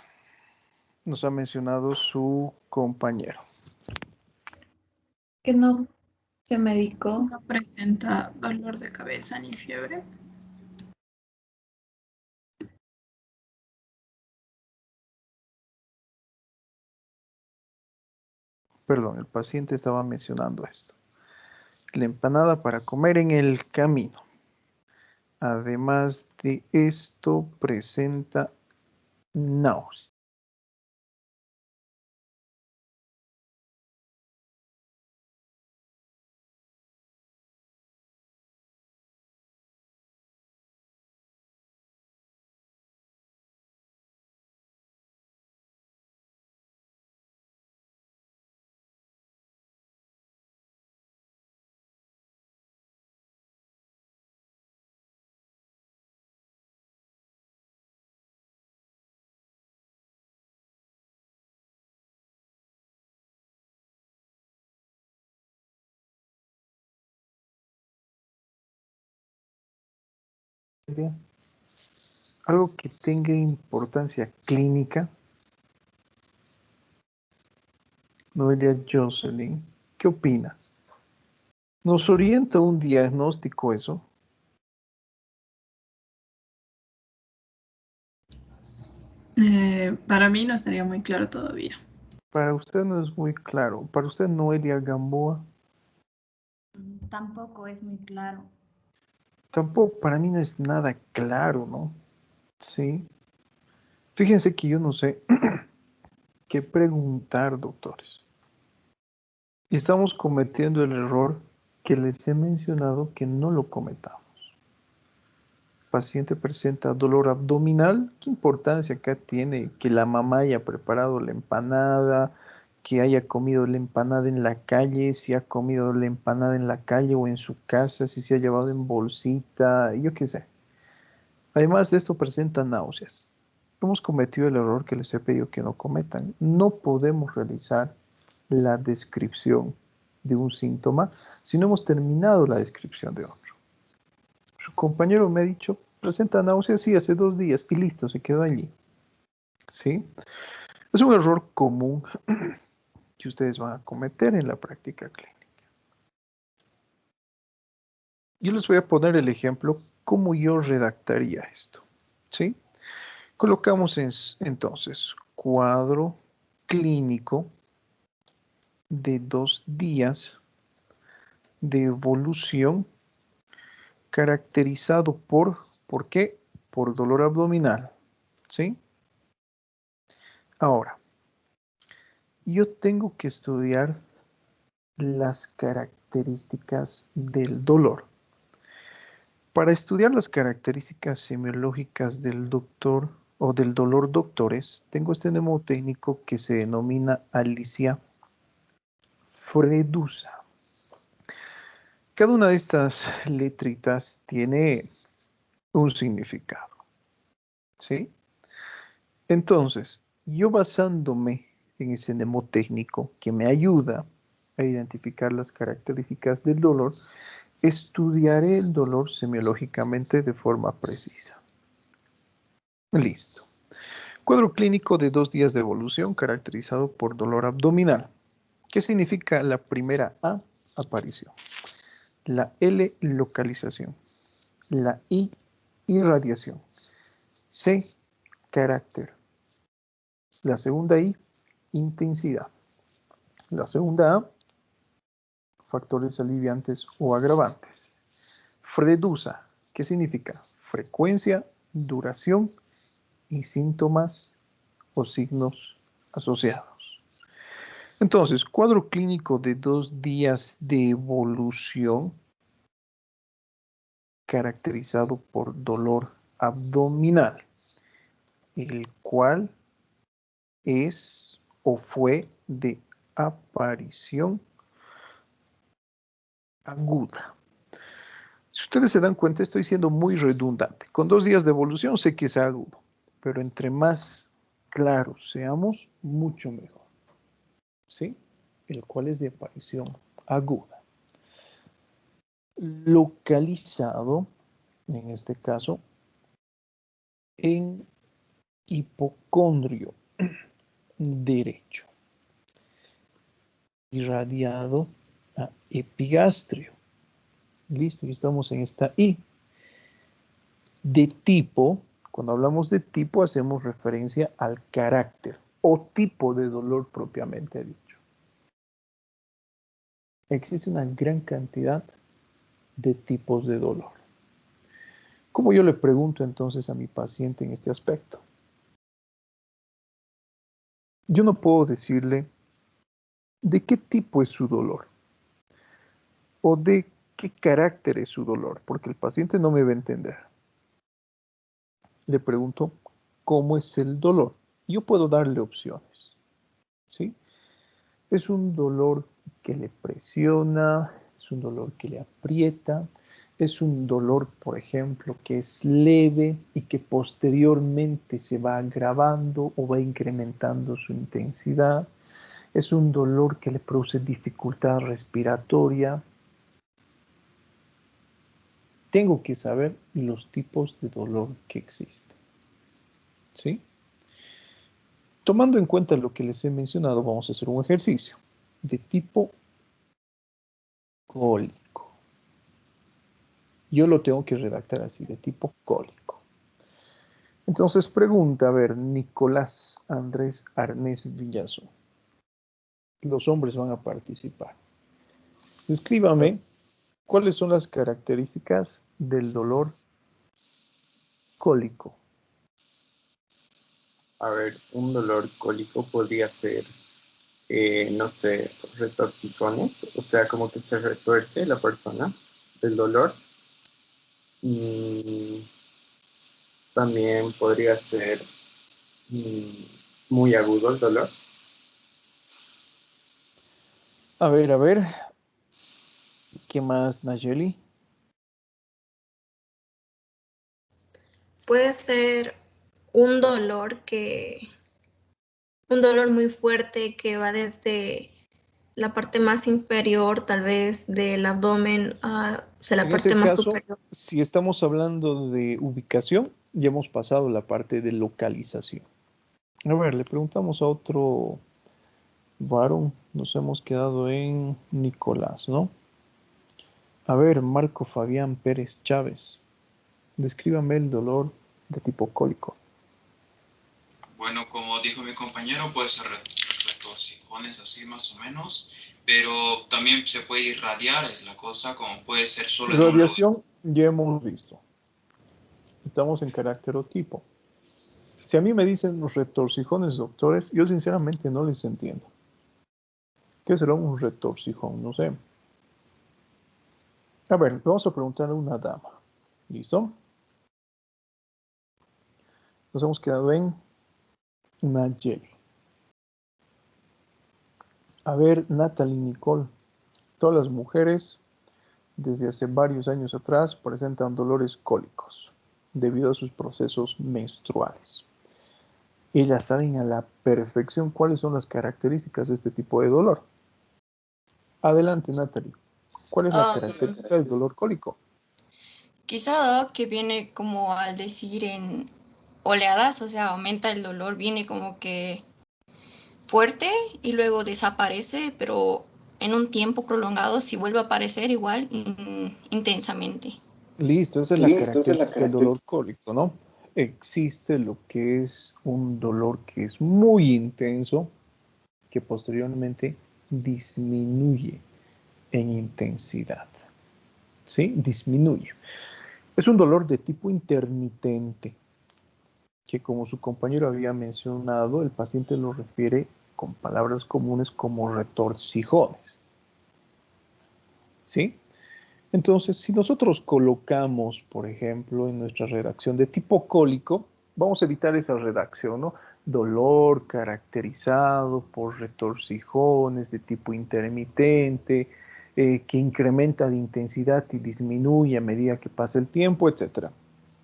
nos ha mencionado su compañero? Que no se medicó, no presenta dolor de cabeza ni fiebre. Perdón, el paciente estaba mencionando esto. La empanada para comer en el camino. Además de esto, presenta náuseas. algo que tenga importancia clínica. Noelia Jocelyn, ¿qué opina? ¿Nos orienta un diagnóstico eso? Para mí no estaría muy claro todavía. Para usted no es muy claro. Para usted, Noelia Gamboa, Tampoco es muy claro. tampoco, para mí no es nada claro, ¿no? Sí. Fíjense que yo no sé qué preguntar, doctores. Y estamos cometiendo el error que les he mencionado que no lo cometamos. Paciente presenta dolor abdominal. ¿Qué importancia acá tiene que la mamá haya preparado la empanada, que haya comido la empanada en la calle, si ha comido la empanada en la calle o en su casa, si se ha llevado en bolsita, yo qué sé? Además de esto presenta náuseas. Hemos cometido el error que les he pedido que no cometan. No podemos realizar la descripción de un síntoma si no hemos terminado la descripción de otro. Su compañero me ha dicho, presenta náuseas, sí, hace 2 días, y listo, se quedó allí. ¿Sí? Es un error común que ustedes van a cometer en la práctica clínica. Yo les voy a poner el ejemplo cómo yo redactaría esto. ¿Sí? Colocamos entonces cuadro clínico de 2 días de evolución caracterizado ¿por qué? Por dolor abdominal. ¿Sí? Ahora, yo tengo que estudiar las características del dolor. Para estudiar las características semiológicas del doctor o del dolor doctores, tengo este mnemotécnico que se denomina Alicia Fredusa. Cada una de estas letritas tiene un significado. ¿Sí? Entonces, yo basándome en ese mnemotécnico que me ayuda a identificar las características del dolor, estudiaré el dolor semiológicamente de forma precisa. Listo. Cuadro clínico de 2 días de evolución caracterizado por dolor abdominal. ¿Qué significa la primera A? Aparición. La L, localización. La I, irradiación. C, carácter. La segunda I, intensidad. La segunda A, factores aliviantes o agravantes. Fredusa, ¿qué significa? Frecuencia, duración y síntomas o signos asociados. Entonces, cuadro clínico de 2 días de evolución caracterizado por dolor abdominal, el cual es o fue de aparición aguda. Si ustedes se dan cuenta, estoy siendo muy redundante. Con 2 días de evolución sé que es agudo, pero entre más claros seamos, mucho mejor. ¿Sí? El cual es de aparición aguda. Localizado, en este caso, en hipocondrio derecho. Irradiado a epigastrio. Listo, ya estamos en esta I. De tipo, cuando hablamos de tipo, hacemos referencia al carácter o tipo de dolor propiamente dicho. Existe una gran cantidad de tipos de dolor. ¿Cómo yo le pregunto entonces a mi paciente en este aspecto? Yo no puedo decirle de qué tipo es su dolor o de qué carácter es su dolor, porque el paciente no me va a entender. Le pregunto cómo es el dolor. Yo puedo darle opciones, ¿sí? Es un dolor que le presiona, es un dolor que le aprieta, es un dolor, por ejemplo, que es leve y que posteriormente se va agravando o va incrementando su intensidad. Es un dolor que le produce dificultad respiratoria. tengo que saber los tipos de dolor que existen. ¿Sí? Tomando en cuenta lo que les he mencionado, vamos a hacer un ejercicio de tipo cólico. Yo lo tengo que redactar así, de tipo cólico. Entonces pregunta, a ver, Nicolás Andrés Arnés Villazo. Los hombres van a participar. Descríbame cuáles son las características del dolor cólico. A ver, un dolor cólico podría ser, no sé, retorcijones, o sea, como que se retuerce la persona del dolor. Y también podría ser muy agudo el dolor. A ver, ¿qué más, Nayeli? Puede ser un dolor un dolor muy fuerte que va desde la parte más inferior, tal vez del abdomen, a la En parte ese más caso, superior. si estamos hablando de ubicación, ya hemos pasado la parte de localización. A ver, le preguntamos a otro varón, nos hemos quedado en Nicolás, ¿no? A ver, Marco Fabián Pérez Chávez, descríbame el dolor de tipo cólico. Bueno, como dijo mi compañero, puede ser retorcijones así más o menos, pero también se puede irradiar, es la cosa, como puede ser solo en un lugar. Radiación ya hemos visto. Estamos en carácter o tipo. Si a mí me dicen los retorcijones, doctores, yo sinceramente no les entiendo. ¿Qué será un retorcijón? No sé. A ver, vamos a preguntar a una dama. ¿Listo? Nos hemos quedado en Nayeli. A ver, Natalie Nicole. Todas las mujeres, desde hace varios años atrás, presentan dolores cólicos debido a sus procesos menstruales. Ellas saben a la perfección cuáles son las características de este tipo de dolor. Adelante, Natalie. ¿Cuál es la característica del dolor cólico? Quizá que viene como al decir en oleadas, o sea, aumenta el dolor, viene como que fuerte y luego desaparece, pero en un tiempo prolongado si vuelve a aparecer igual intensamente. Listo, esa es la característica del dolor cólico, ¿no? Existe lo que es un dolor que es muy intenso, que posteriormente disminuye en intensidad. ¿Sí? Disminuye. Es un dolor de tipo intermitente, que como su compañero había mencionado, el paciente lo refiere con palabras comunes como retorcijones. ¿Sí? Entonces, si nosotros colocamos, por ejemplo, en nuestra redacción de tipo cólico, vamos a evitar esa redacción, ¿no? Dolor caracterizado por retorcijones de tipo intermitente, que incrementa de intensidad y disminuye a medida que pasa el tiempo, etc.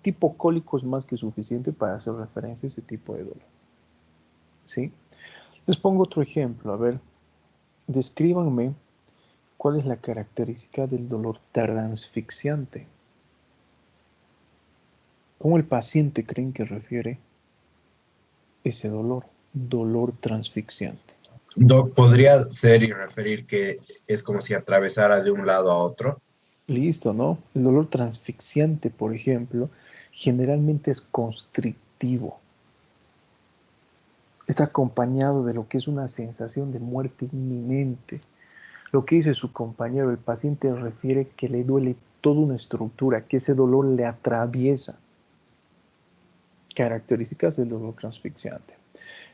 Tipo cólico es más que suficiente para hacer referencia a ese tipo de dolor. ¿Sí? Les pongo otro ejemplo. A ver, descríbanme cuál es la característica del dolor transfixiante. ¿Cómo el paciente creen que refiere ese dolor? Dolor transfixiante. Doc, ¿podría ser y referir que es como si atravesara de un lado a otro? Listo, ¿no? El dolor transfixiante, por ejemplo, generalmente es constrictivo. Es acompañado de lo que es una sensación de muerte inminente. Lo que dice su compañero, el paciente refiere que le duele toda una estructura, que ese dolor le atraviesa. Características del dolor transfixiante.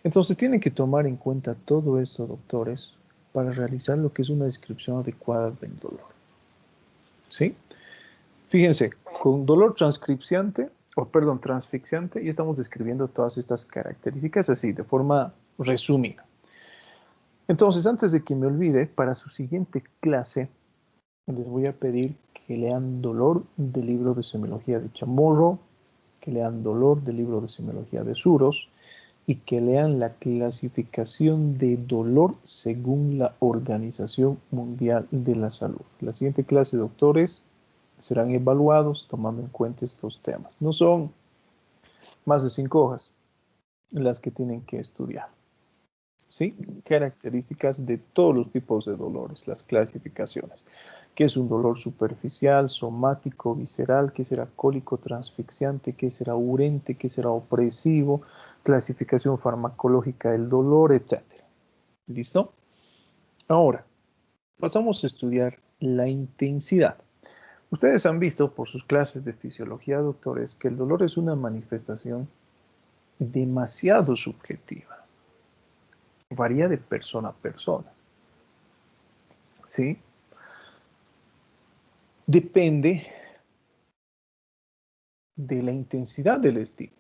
Entonces tienen que tomar en cuenta todo esto, doctores, para realizar lo que es una descripción adecuada del dolor. ¿Sí? Fíjense, con dolor transfixiante, ya estamos describiendo todas estas características así, de forma resumida. Entonces, antes de que me olvide, para su siguiente clase, les voy a pedir que lean Dolor del libro de Semiología de Chamorro, que lean Dolor del libro de Semiología de Suros, y que lean la clasificación de dolor según la Organización Mundial de la Salud. La siguiente clase, doctores, serán evaluados tomando en cuenta estos temas. No son más de 5 hojas las que tienen que estudiar. ¿Sí? Características de todos los tipos de dolores, las clasificaciones. ¿Qué es un dolor superficial, somático, visceral? ¿Qué será cólico, transfixiante? ¿Qué será urente? ¿Qué será opresivo? Clasificación farmacológica del dolor, etcétera. ¿Listo? Ahora, pasamos a estudiar la intensidad. Ustedes han visto por sus clases de fisiología, doctores, que el dolor es una manifestación demasiado subjetiva. Varía de persona a persona. ¿Sí? Depende de la intensidad del estímulo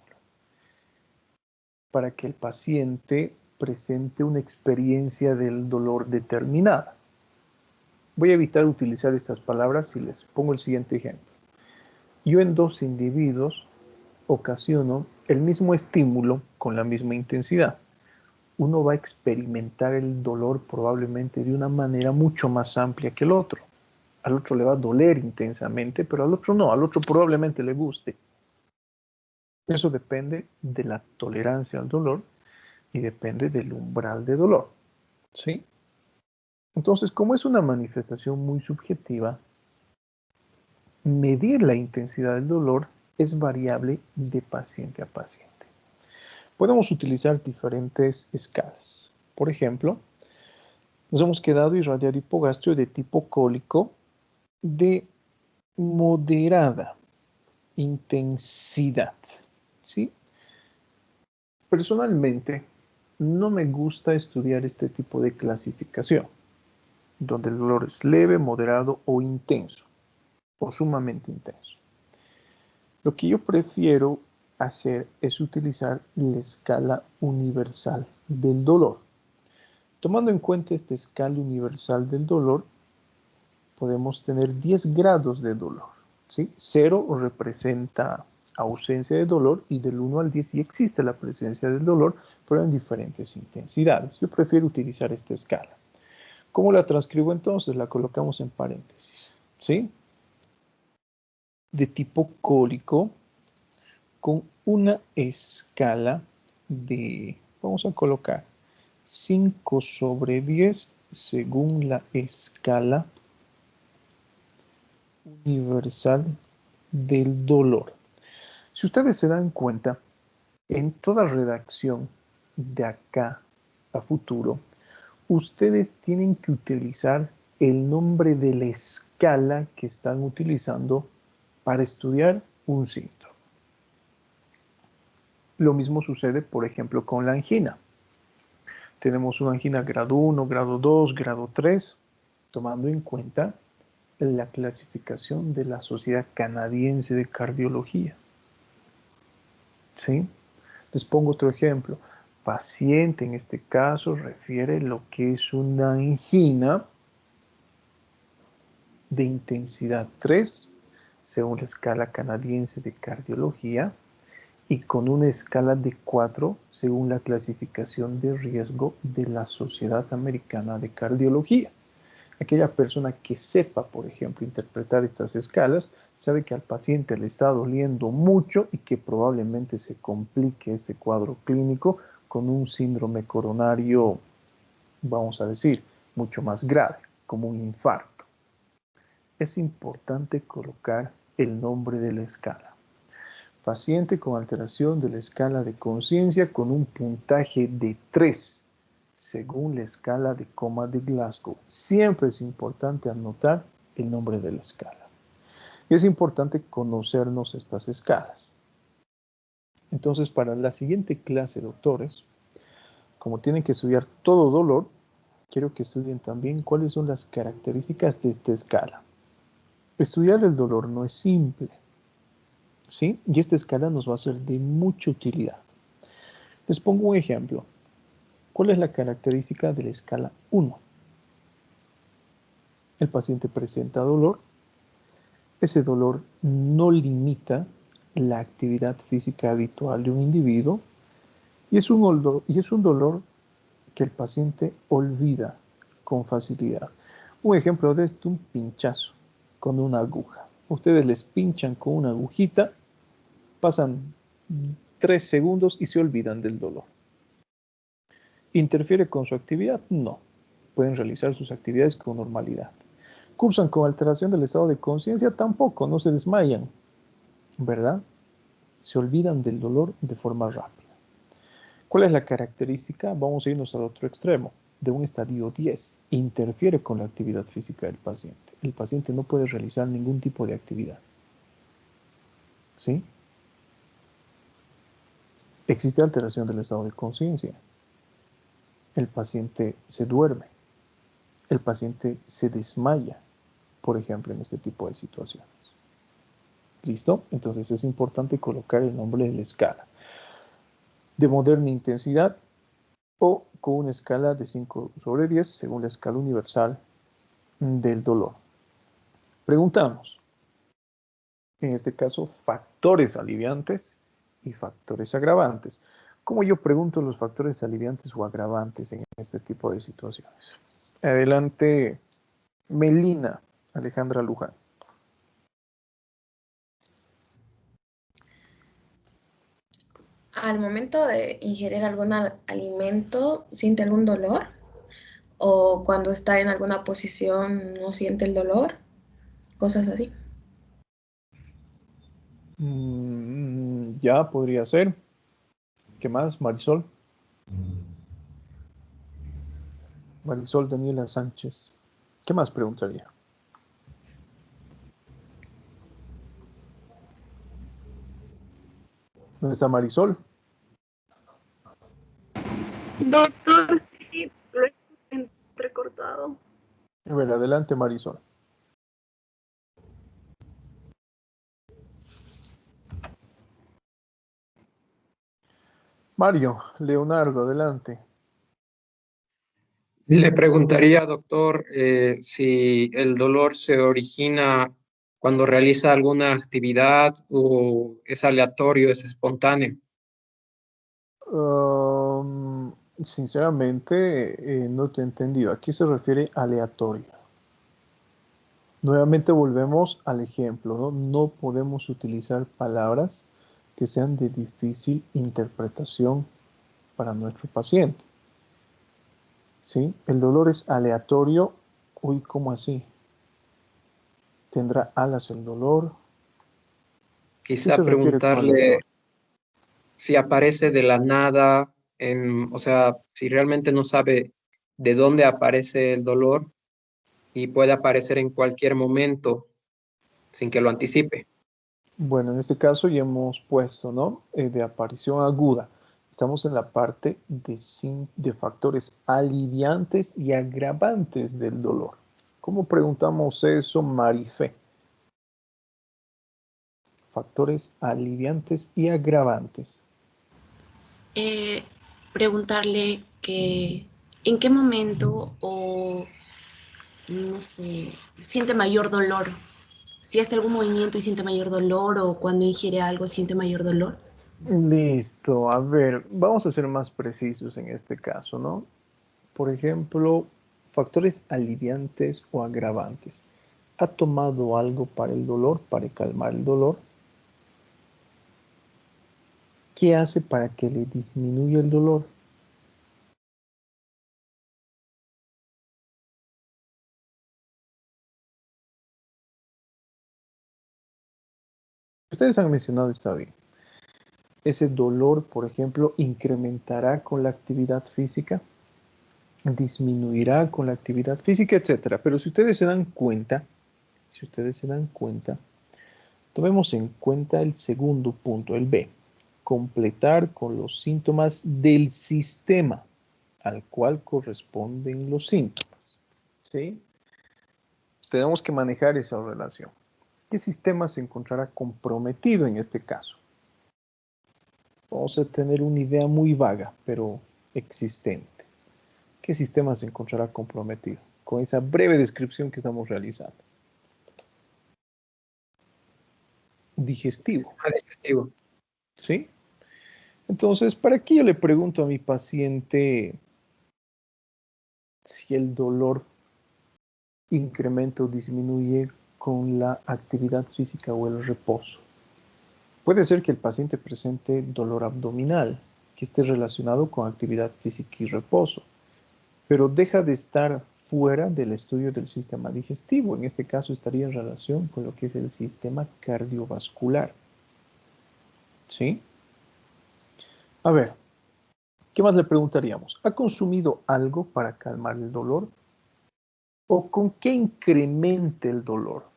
para que el paciente presente una experiencia del dolor determinada. Voy a evitar utilizar estas palabras y les pongo el siguiente ejemplo. Yo en 2 individuos ocasiono el mismo estímulo con la misma intensidad. Uno va a experimentar el dolor probablemente de una manera mucho más amplia que el otro. Al otro le va a doler intensamente, pero al otro no, al otro probablemente le guste. Eso depende de la tolerancia al dolor y depende del umbral de dolor. ¿Sí? Entonces, como es una manifestación muy subjetiva, medir la intensidad del dolor es variable de paciente a paciente. Podemos utilizar diferentes escalas. Por ejemplo, nos hemos quedado irradiar hipogastrio de tipo cólico de moderada intensidad. ¿Sí? Personalmente, no me gusta estudiar este tipo de clasificación, donde el dolor es leve, moderado o intenso, o sumamente intenso. Lo que yo prefiero hacer es utilizar la escala universal del dolor. Tomando en cuenta esta escala universal del dolor, podemos tener 10 grados de dolor. ¿Sí? 0 representa ausencia de dolor y del 1 al 10 sí existe la presencia del dolor, pero en diferentes intensidades. Yo prefiero utilizar esta escala. ¿Cómo la transcribo entonces? La colocamos en paréntesis. ¿Sí? De tipo cólico, con una escala de, vamos a colocar 5/10 según la escala universal del dolor. Si ustedes se dan cuenta, en toda redacción de acá a futuro, ustedes tienen que utilizar el nombre de la escala que están utilizando para estudiar un síntoma. Lo mismo sucede, por ejemplo, con la angina. Tenemos una angina grado 1, grado 2, grado 3, tomando en cuenta la clasificación de la Sociedad Canadiense de Cardiología. ¿Sí? Les pongo otro ejemplo. Paciente, en este caso, refiere lo que es una angina de intensidad 3, según la escala canadiense de cardiología, y con una escala de 4 según la clasificación de riesgo de la Sociedad Americana de Cardiología. Aquella persona que sepa, por ejemplo, interpretar estas escalas, sabe que al paciente le está doliendo mucho y que probablemente se complique este cuadro clínico con un síndrome coronario, vamos a decir, mucho más grave, como un infarto. Es importante colocar el nombre de la escala. Paciente con alteración de la escala de conciencia con un puntaje de 3, según la escala de coma de Glasgow. Siempre es importante anotar el nombre de la escala. Y es importante conocernos estas escalas. Entonces, para la siguiente clase, doctores, como tienen que estudiar todo dolor, quiero que estudien también cuáles son las características de esta escala. Estudiar el dolor no es simple. ¿Sí? Y esta escala nos va a ser de mucha utilidad. Les pongo un ejemplo. ¿Cuál es la característica de la escala 1? El paciente presenta dolor. Ese dolor no limita la actividad física habitual de un individuo y es un dolor que el paciente olvida con facilidad. Un ejemplo de esto, un pinchazo con una aguja. Ustedes les pinchan con una agujita, pasan 3 segundos y se olvidan del dolor. ¿Interfiere con su actividad? No. Pueden realizar sus actividades con normalidad. ¿Cursan con alteración del estado de conciencia? Tampoco, no se desmayan, ¿verdad? Se olvidan del dolor de forma rápida. ¿Cuál es la característica? Vamos a irnos al otro extremo, de un estadio 10. Interfiere con la actividad física del paciente. El paciente no puede realizar ningún tipo de actividad. ¿Sí? Existe alteración del estado de conciencia. El paciente se duerme. El paciente se desmaya, por ejemplo, en este tipo de situaciones. ¿Listo? Entonces es importante colocar el nombre de la escala. De moderna intensidad o con una escala de 5/10 según la escala universal del dolor. Preguntamos, en este caso, factores aliviantes y factores agravantes. ¿Cómo yo pregunto los factores aliviantes o agravantes en este tipo de situaciones? Adelante, Melina Alejandra Luján. Al momento de ingerir algún alimento, ¿siente algún dolor? ¿O cuando está en alguna posición no siente el dolor? Cosas así. Ya podría ser. ¿Qué más, Marisol? Marisol Daniela Sánchez. ¿Qué más preguntaría? ¿Dónde está Marisol? Doctor, sí, lo he entrecortado. A ver, adelante, Marisol. Mario, Leonardo, adelante. Le preguntaría, doctor, si el dolor se origina cuando realiza alguna actividad o es aleatorio, es espontáneo. Sinceramente, no te he entendido. ¿A qué se refiere aleatorio? Nuevamente volvemos al ejemplo, ¿no? No podemos utilizar palabras que sean de difícil interpretación para nuestro paciente. ¿Sí? El dolor es aleatorio. Uy, ¿cómo así? ¿Tendrá alas el dolor? Quizá preguntarle si aparece de la nada, o sea, si realmente no sabe de dónde aparece el dolor y puede aparecer en cualquier momento sin que lo anticipe. Bueno, en este caso ya hemos puesto, ¿no? De aparición aguda. Estamos en la parte de factores aliviantes y agravantes del dolor. ¿Cómo preguntamos eso, Marifé? Factores aliviantes y agravantes. Preguntarle que en qué momento o, no sé, siente mayor dolor. Si hace algún movimiento y siente mayor dolor o cuando ingiere algo siente mayor dolor. Listo, a ver, vamos a ser más precisos en este caso, ¿no? Por ejemplo, factores aliviantes o agravantes. ¿Ha tomado algo para el dolor, para calmar el dolor? ¿Qué hace para que le disminuya el dolor? Ustedes han mencionado, está bien. Ese dolor, por ejemplo, incrementará con la actividad física, disminuirá con la actividad física, etc. Pero si ustedes se dan cuenta, tomemos en cuenta el segundo punto, el B. Completar con los síntomas del sistema al cual corresponden los síntomas. ¿Sí? Tenemos que manejar esa relación. ¿Qué sistema se encontrará comprometido en este caso? Vamos a tener una idea muy vaga, pero existente. ¿Qué sistema se encontrará comprometido? Con esa breve descripción que estamos realizando. Digestivo. Digestivo. ¿Sí? Entonces, ¿para qué yo le pregunto a mi paciente si el dolor incrementa o disminuye con la actividad física o el reposo. Puede ser que el paciente presente dolor abdominal, que esté relacionado con actividad física y reposo, pero deja de estar fuera del estudio del sistema digestivo. En este caso estaría en relación con lo que es el sistema cardiovascular. ¿Sí? A ver, ¿qué más le preguntaríamos? ¿Ha consumido algo para calmar el dolor? ¿O con qué incrementa el dolor?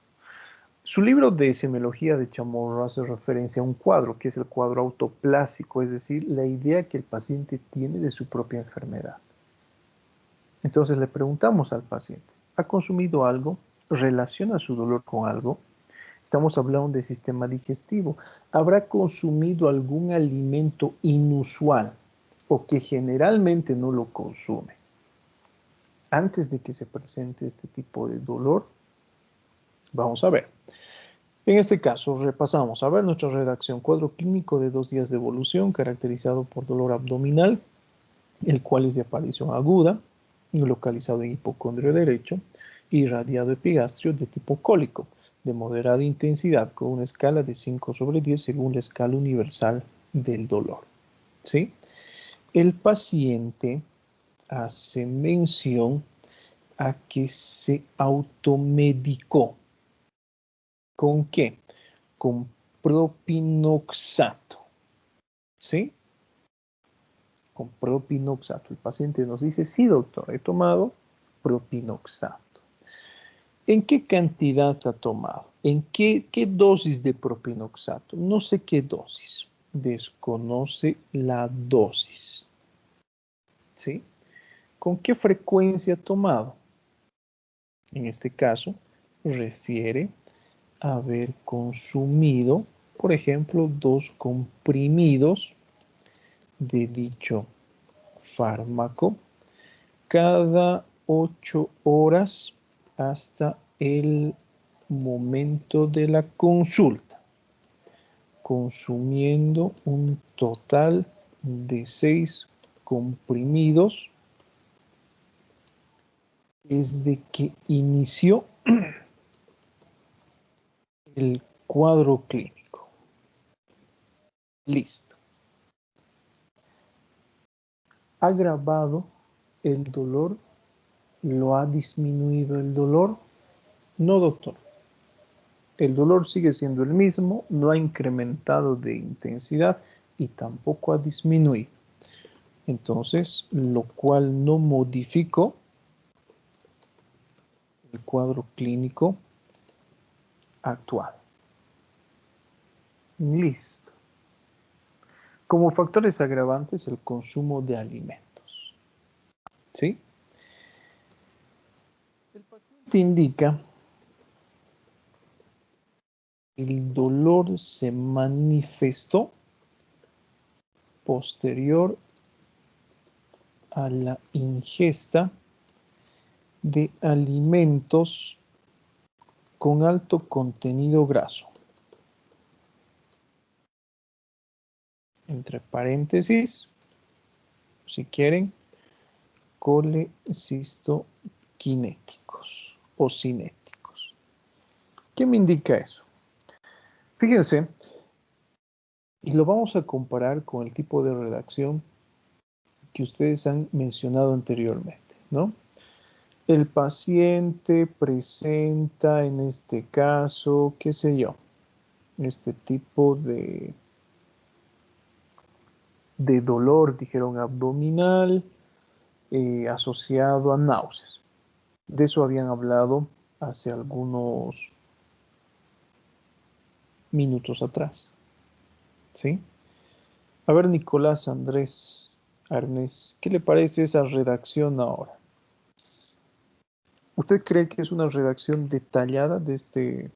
Su libro de semiología de Chamorro hace referencia a un cuadro, que es el cuadro autoplásico, es decir, la idea que el paciente tiene de su propia enfermedad. Entonces le preguntamos al paciente, ¿ha consumido algo? ¿Relaciona su dolor con algo? Estamos hablando de sistema digestivo. ¿Habrá consumido algún alimento inusual o que generalmente no lo consume? Antes de que se presente este tipo de dolor, vamos a ver. En este caso, repasamos. A ver nuestra redacción. Cuadro clínico de 2 días de evolución, caracterizado por dolor abdominal, el cual es de aparición aguda, localizado en hipocondrio derecho, irradiado epigastrio de tipo cólico, de moderada intensidad, con una escala de 5/10 según la escala universal del dolor. ¿Sí? El paciente hace mención a que se automedicó. ¿Con qué? Con propinoxato. ¿Sí? Con propinoxato. El paciente nos dice, sí, doctor, he tomado propinoxato. ¿En qué cantidad ha tomado? ¿En qué dosis de propinoxato? No sé qué dosis. Desconoce la dosis. ¿Sí? ¿Con qué frecuencia ha tomado? En este caso, refiere a haber consumido, por ejemplo, 2 comprimidos de dicho fármaco cada 8 horas hasta el momento de la consulta, consumiendo un total de 6 comprimidos desde que inició el cuadro clínico. Listo. ¿Ha agravado el dolor? ¿Lo ha disminuido el dolor? No, doctor. El dolor sigue siendo el mismo, no ha incrementado de intensidad y tampoco ha disminuido. Entonces, lo cual no modificó el cuadro clínico actual. Listo. Como factores agravantes, el consumo de alimentos. ¿Sí? El paciente indica que el dolor se manifestó posterior a la ingesta de alimentos con alto contenido graso. Entre paréntesis, si quieren, colecistoquinéticos o cinéticos. ¿Qué me indica eso? Fíjense, y lo vamos a comparar con el tipo de redacción que ustedes han mencionado anteriormente, ¿no? El paciente presenta, en este caso, qué sé yo, este tipo de dolor, dijeron, abdominal, asociado a náuseas. De eso habían hablado hace algunos minutos atrás. ¿Sí? A ver, Nicolás, Andrés, Arnés, ¿qué le parece esa redacción ahora? ¿Usted cree que es una redacción detallada de este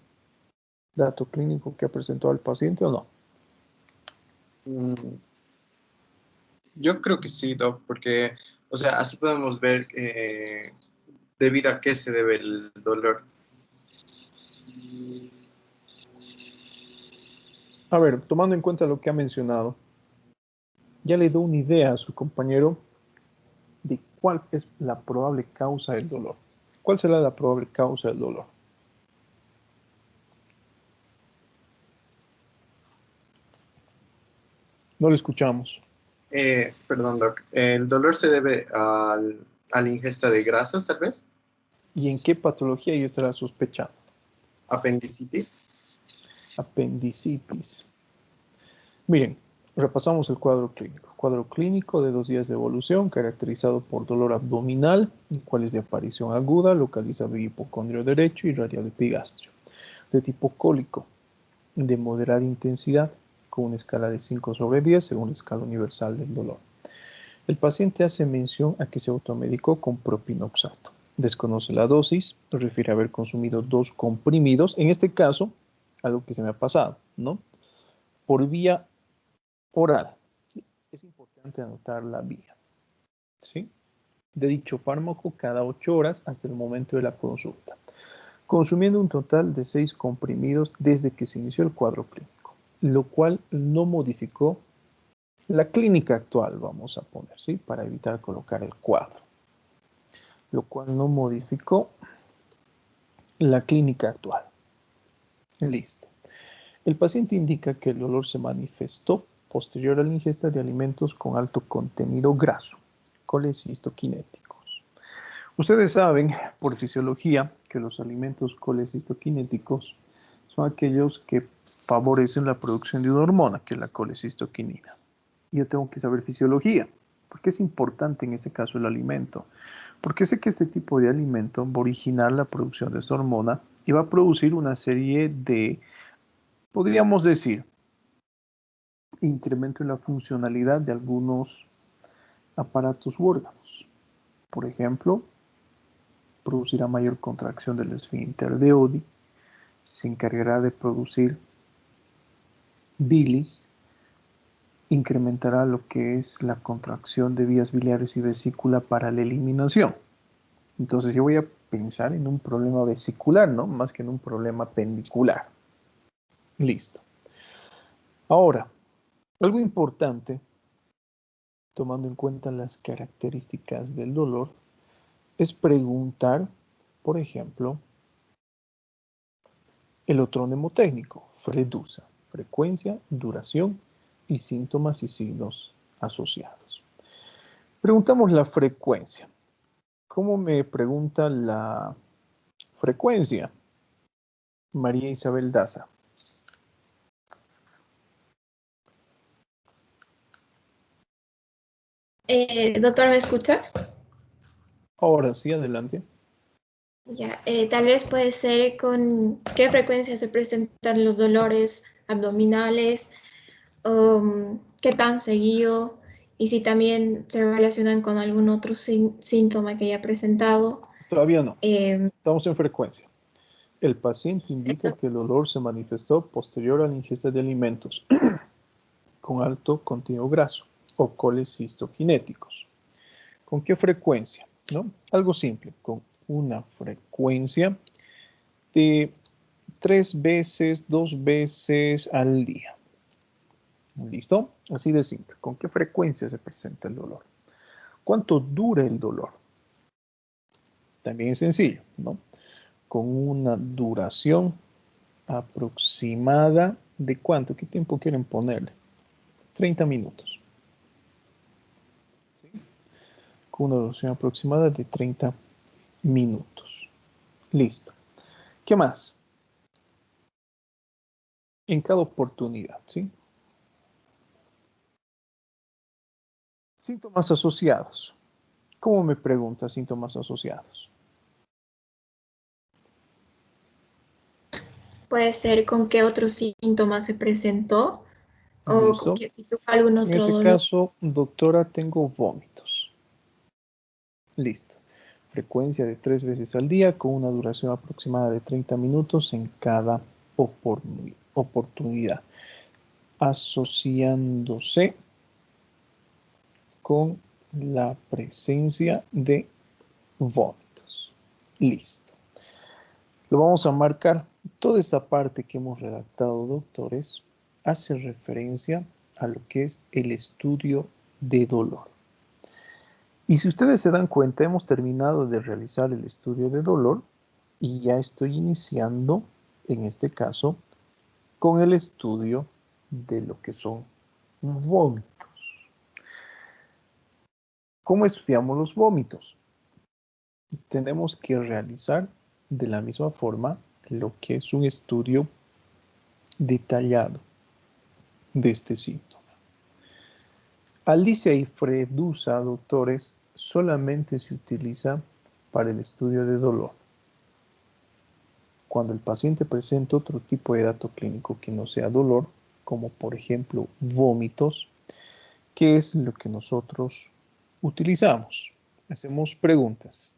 dato clínico que ha presentado el paciente o no? Yo creo que sí, Doc, porque, o sea, así podemos ver debido a qué se debe el dolor. A ver, tomando en cuenta lo que ha mencionado, ya le dio una idea a su compañero de cuál es la probable causa del dolor. ¿Cuál será la probable causa del dolor? No lo escuchamos. Perdón, Doc. ¿El dolor se debe a la ingesta de grasas, tal vez? ¿Y en qué patología yo estará sospechando? ¿Apendicitis? Apendicitis. Miren, repasamos el cuadro clínico. Cuadro clínico de 2 días de evolución, caracterizado por dolor abdominal, el cual es de aparición aguda, localizado en hipocondrio derecho y radial epigastrio. De tipo cólico, de moderada intensidad, con una escala de 5 sobre 10, según la escala universal del dolor. El paciente hace mención a que se automedicó con propinoxato. Desconoce la dosis, refiere haber consumido 2 comprimidos, en este caso, algo que se me ha pasado, ¿no? Por vía oral. Es importante anotar la vía, ¿sí? De dicho fármaco cada 8 horas hasta el momento de la consulta, consumiendo un total de 6 comprimidos desde que se inició el cuadro clínico, lo cual no modificó la clínica actual, vamos a poner, ¿sí? Para evitar colocar el cuadro, lo cual no modificó la clínica actual. Listo. El paciente indica que el dolor se manifestó posterior a la ingesta de alimentos con alto contenido graso, colecistoquinéticos. Ustedes saben, por fisiología, que los alimentos colecistoquinéticos son aquellos que favorecen la producción de una hormona, que es la colecistoquinina. Y yo tengo que saber fisiología. ¿Por qué es importante en este caso el alimento? Porque sé que este tipo de alimento va a originar la producción de esta hormona y va a producir una serie de, podríamos decir, incremento en la funcionalidad de algunos aparatos u órganos. Por ejemplo, producirá mayor contracción del esfínter de Oddi, se encargará de producir bilis, incrementará lo que es la contracción de vías biliares y vesícula para la eliminación. Entonces yo voy a pensar en un problema vesicular, ¿no? Más que en un problema pendicular. Listo. Ahora, algo importante, tomando en cuenta las características del dolor, es preguntar, por ejemplo, el otro mnemotécnico, FREDUSA, frecuencia, duración y síntomas y signos asociados. Preguntamos la frecuencia. ¿Cómo me pregunta la frecuencia? María Isabel Daza. Doctor, ¿me escucha? Ahora sí, adelante. Ya, tal vez puede ser con qué frecuencia se presentan los dolores abdominales, qué tan seguido y si también se relacionan con algún otro síntoma que haya presentado. Todavía no. Estamos en frecuencia. El paciente indica que el dolor se manifestó posterior a la ingesta de alimentos con alto contenido graso o colecistoquinéticos. ¿Con qué frecuencia? ¿No? Algo simple, con una frecuencia de 3 veces, 2 veces al día. ¿Listo? Así de simple. ¿Con qué frecuencia se presenta el dolor? ¿Cuánto dura el dolor? También es sencillo, ¿no? Con una duración aproximada de ¿cuánto? ¿Qué tiempo quieren ponerle? 30 minutos. ¿Sí? Con una duración aproximada de 30 minutos. Listo. ¿Qué más? En cada oportunidad, ¿sí? Síntomas asociados. ¿Cómo me pregunta síntomas asociados? Puede ser con qué otros síntomas se presentó o ¿Listo? con que si tuvo algún otro En ese dolor. caso, doctora, tengo vómitos. Listo. Frecuencia de 3 veces al día con una duración aproximada de 30 minutos en cada oportunidad, asociándose con la presencia de vómitos. Listo. Lo vamos a marcar. Toda esta parte que hemos redactado, doctores, hace referencia a lo que es el estudio de dolor. Y si ustedes se dan cuenta, hemos terminado de realizar el estudio de dolor y ya estoy iniciando, en este caso, con el estudio de lo que son Vómitos. ¿Cómo estudiamos los vómitos? Tenemos que realizar de la misma forma lo que es un estudio detallado de este síntoma. Alicia y Fredusa, doctores, solamente se utiliza para el estudio de dolor. Cuando el paciente presenta otro tipo de dato clínico que no sea dolor, como por ejemplo vómitos, ¿qué es lo que nosotros utilizamos? Hacemos preguntas.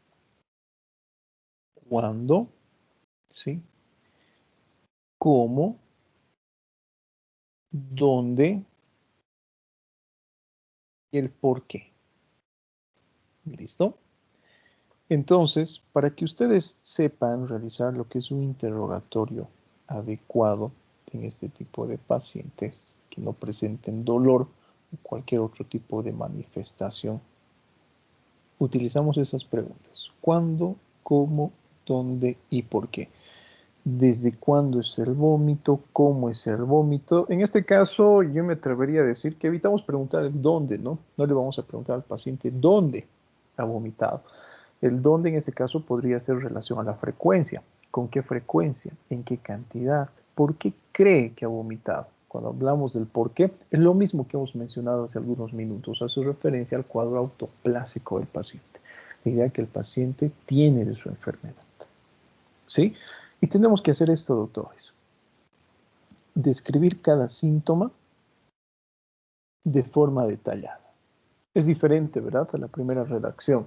¿Cuándo? ¿Sí? ¿Cómo? ¿Dónde? Y el por qué. ¿Listo? Entonces, para que ustedes sepan realizar lo que es un interrogatorio adecuado en este tipo de pacientes que no presenten dolor o cualquier otro tipo de manifestación, utilizamos esas preguntas. ¿Cuándo? ¿Cómo? ¿Dónde? ¿Y por qué? ¿Desde cuándo es el vómito? ¿Cómo es el vómito? En este caso, yo me atrevería a decir que evitamos preguntar el dónde, ¿no? No le vamos a preguntar al paciente dónde ha vomitado. El dónde en este caso podría ser relación a la frecuencia. ¿Con qué frecuencia? ¿En qué cantidad? ¿Por qué cree que ha vomitado? Cuando hablamos del por qué, es lo mismo que hemos mencionado hace algunos minutos. Hace referencia al cuadro autoplásico del paciente. La idea que el paciente tiene de su enfermedad. ¿Sí? Y tenemos que hacer esto, doctores. Describir cada síntoma de forma detallada. Es diferente, ¿verdad?, a la primera redacción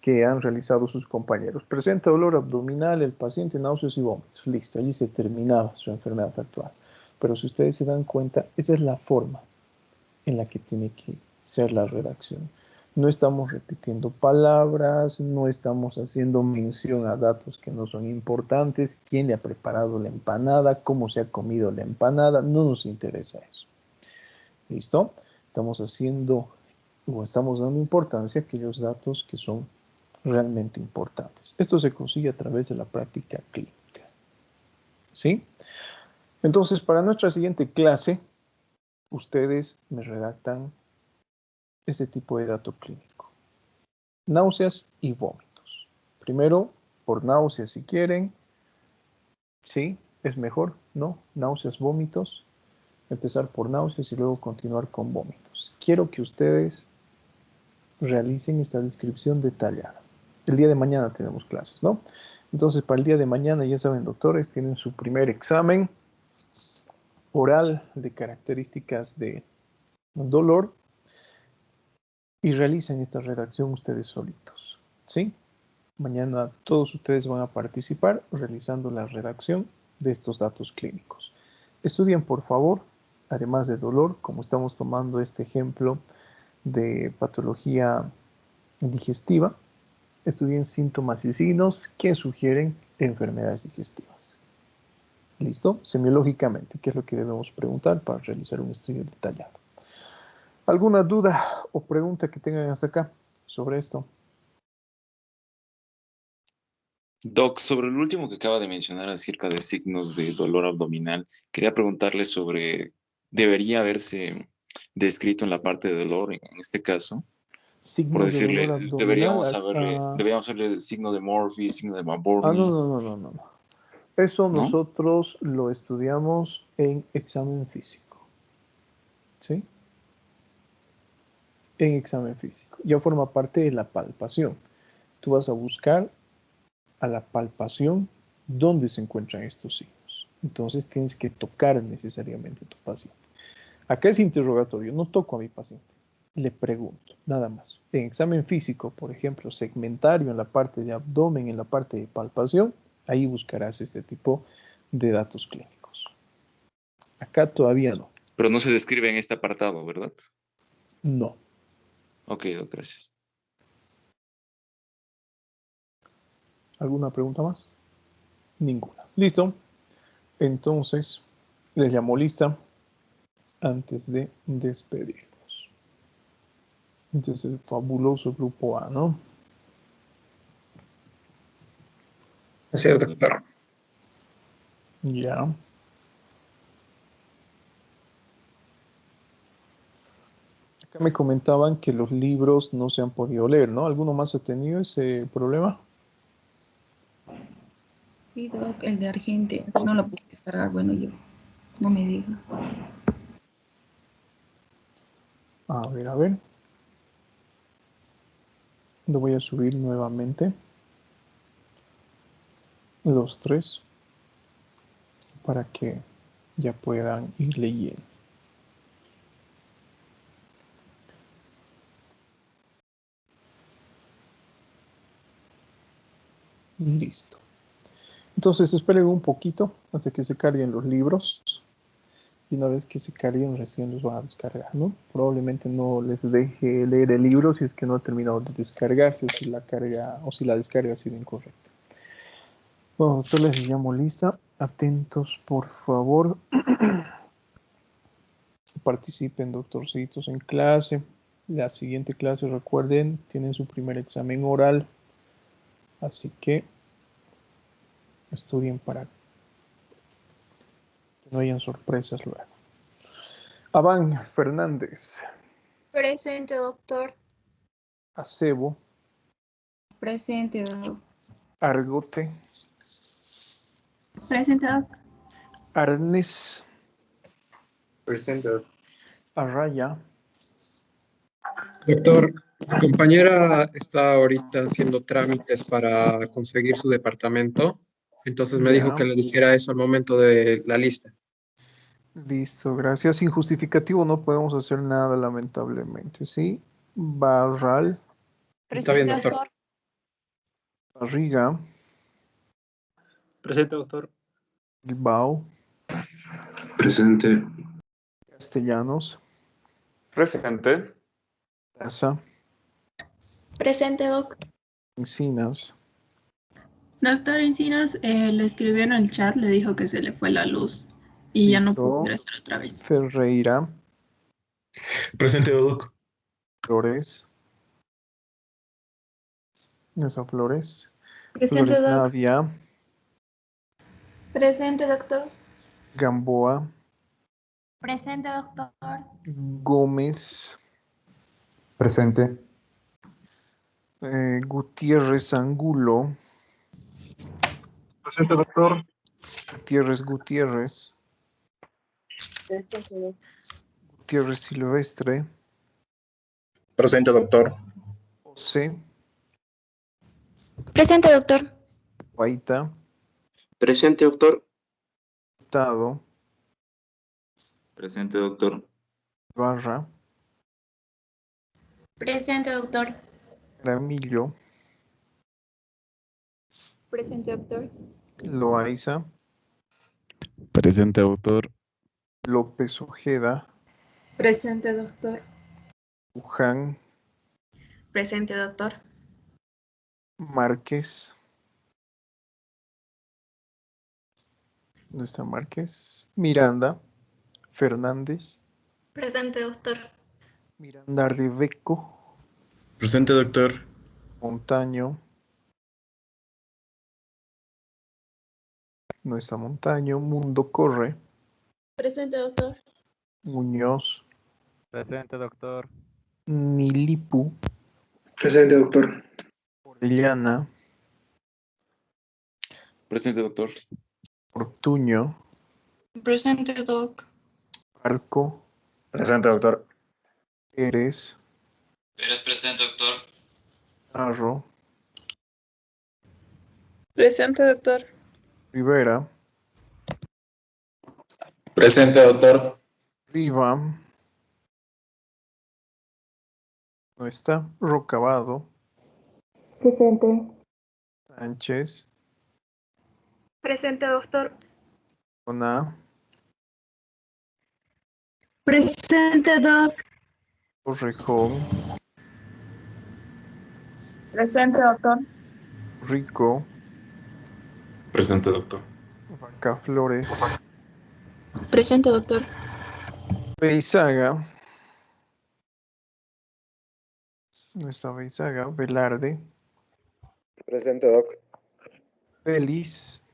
que han realizado sus compañeros. Presenta dolor abdominal, el paciente, náuseas y vómitos. Listo, allí se terminaba su enfermedad actual. Pero si ustedes se dan cuenta, esa es la forma en la que tiene que ser la redacción. No estamos repitiendo palabras, no estamos haciendo mención a datos que no son importantes, quién le ha preparado la empanada, cómo se ha comido la empanada, no nos interesa eso. ¿Listo? Estamos haciendo o estamos dando importancia a aquellos datos que son realmente importantes. Esto se consigue a través de la práctica clínica. ¿Sí? Entonces, para nuestra siguiente clase, ustedes me redactan ese tipo de dato clínico. Náuseas y vómitos. Primero, por náuseas si quieren. ¿Sí? ¿Es mejor? ¿No? Náuseas, vómitos. Empezar por náuseas y luego continuar con vómitos. Quiero que ustedes realicen esta descripción detallada. El día de mañana tenemos clases, ¿no? Entonces, para el día de mañana, ya saben, doctores, tienen su primer examen oral de características de dolor y realicen esta redacción ustedes solitos, ¿sí? Mañana todos ustedes van a participar realizando la redacción de estos datos clínicos. Estudien, por favor, además de dolor, como estamos tomando este ejemplo de patología digestiva, estudien síntomas y signos que sugieren enfermedades digestivas. ¿Listo? Semiológicamente, ¿qué es lo que debemos preguntar para realizar un estudio detallado? ¿Alguna duda o pregunta que tengan hasta acá sobre esto? Doc, sobre el último que acaba de mencionar acerca de signos de dolor abdominal, quería preguntarle sobre, ¿debería haberse descrito en la parte de dolor en este caso? Por Signos de decirle, dolor abdominal. deberíamos hacerle el signo de Murphy, signo de No, Marburni, no. Eso ¿no? nosotros lo estudiamos en examen físico. ¿Sí? En examen físico. Ya forma parte de la palpación. Tú vas a buscar a la palpación dónde se encuentran estos signos. Entonces tienes que tocar necesariamente a tu paciente. Acá es interrogatorio, no toco a mi paciente. Le pregunto, nada más. En examen físico, por ejemplo, segmentario en la parte de abdomen, en la parte de palpación, ahí buscarás este tipo de datos clínicos. Acá todavía no. Pero no se describe en este apartado, ¿verdad? No. Ok, Doc, gracias. ¿Alguna pregunta más? Ninguna. ¿Listo? Entonces, les llamo lista antes de despedirnos. Entonces, el fabuloso grupo A, ¿no? Así es, doctor. Ya. Acá me comentaban que los libros no se han podido leer, ¿no? ¿Alguno más ha tenido ese problema? Sí, Doc, el de Argentina. No lo pude descargar, bueno, yo. No me diga. A ver, a ver. Lo voy a subir nuevamente. Los tres. Para que ya puedan ir leyendo. Listo. Entonces esperen un poquito hasta que se carguen los libros. Y una vez que se carguen recién los van a descargar, ¿no? Probablemente no les deje leer el libro si es que no ha terminado de descargarse o si la carga o si la descarga ha sido incorrecta. Bueno, doctor, les llamo lista. Atentos, por favor. Participen, doctorcitos, en clase. La siguiente clase, recuerden, tienen su primer examen oral. Así que estudien para que no hayan sorpresas luego. Abán Fernández. Presente, doctor. Acebo. Presente, Doc. Argote. Presente, doc. Arnes. Presente, Doc. Arraya. Doctor, mi compañera está ahorita haciendo trámites para conseguir su departamento, entonces me dijo Ya. que le dijera eso al momento de la lista. Listo, gracias. Sin justificativo no podemos hacer nada, lamentablemente, ¿sí? Barral. Está bien, doctor. Barriga. Presente, doctor. Bilbao. Presente. Castellanos. Presente. Plaza. Presente, doc. Encinas. Doctor Encinas le escribió en el chat, le dijo que se le fue la luz y ya no Listo. pudo ingresar otra vez. Ferreira. Presente, Doc. Flores. Esa Flores. Presente, Flores doc. Navia. Presente, doctor. Gamboa. Presente, doctor. Gómez. Presente. Gutiérrez Angulo. Presente, doctor. Gutiérrez. Gutiérrez Silvestre. Presente, doctor. José. Presente, doctor. Guaita. Presente, doctor. Hurtado. Presente, doctor. Barra. Presente, doctor. Ramillo. Presente, doctor. Loaiza. Presente, doctor. López Ojeda. Presente, doctor. Luján. Presente, doctor. Márquez. ¿Dónde está Márquez? Miranda. Fernández. Presente, doctor. Miranda Arbeco. Presente, doctor. Montaño. No está Montaño. Mundo Corre. Presente, doctor. Muñoz. Presente, doctor. Nilipu. Presente, doctor. Orellana. Presente, doctor. Ortuño. Presente, doc. Arco. Presente, doctor. Pérez. Pérez presente, doctor. Narro. Presente, doctor. Rivera. Presente, doctor. Riva. No está. Rocabado. Presente. Sánchez. Presente, doctor. Ona. Presente, Doc. Torrejón. Presente, doctor. Rico. Presente, doctor. Vaca Flores. Presente, doctor. Beizaga. No está Beizaga. Velarde. Presente, doc. Feliz.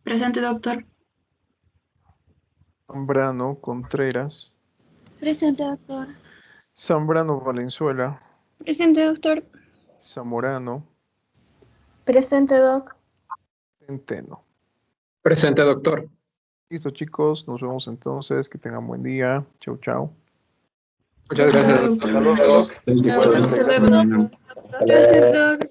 Presente, doctor. Zambrano. Contreras. Presente, doctor. Zambrano Valenzuela. Presente, doctor. Zamorano. Presente, doc. Centeno. Presente, doctor. Listo, chicos. Nos vemos entonces. Que tengan buen día. Chau, chau. Muchas gracias, doctor. Saludos, Doc. Gracias, doc.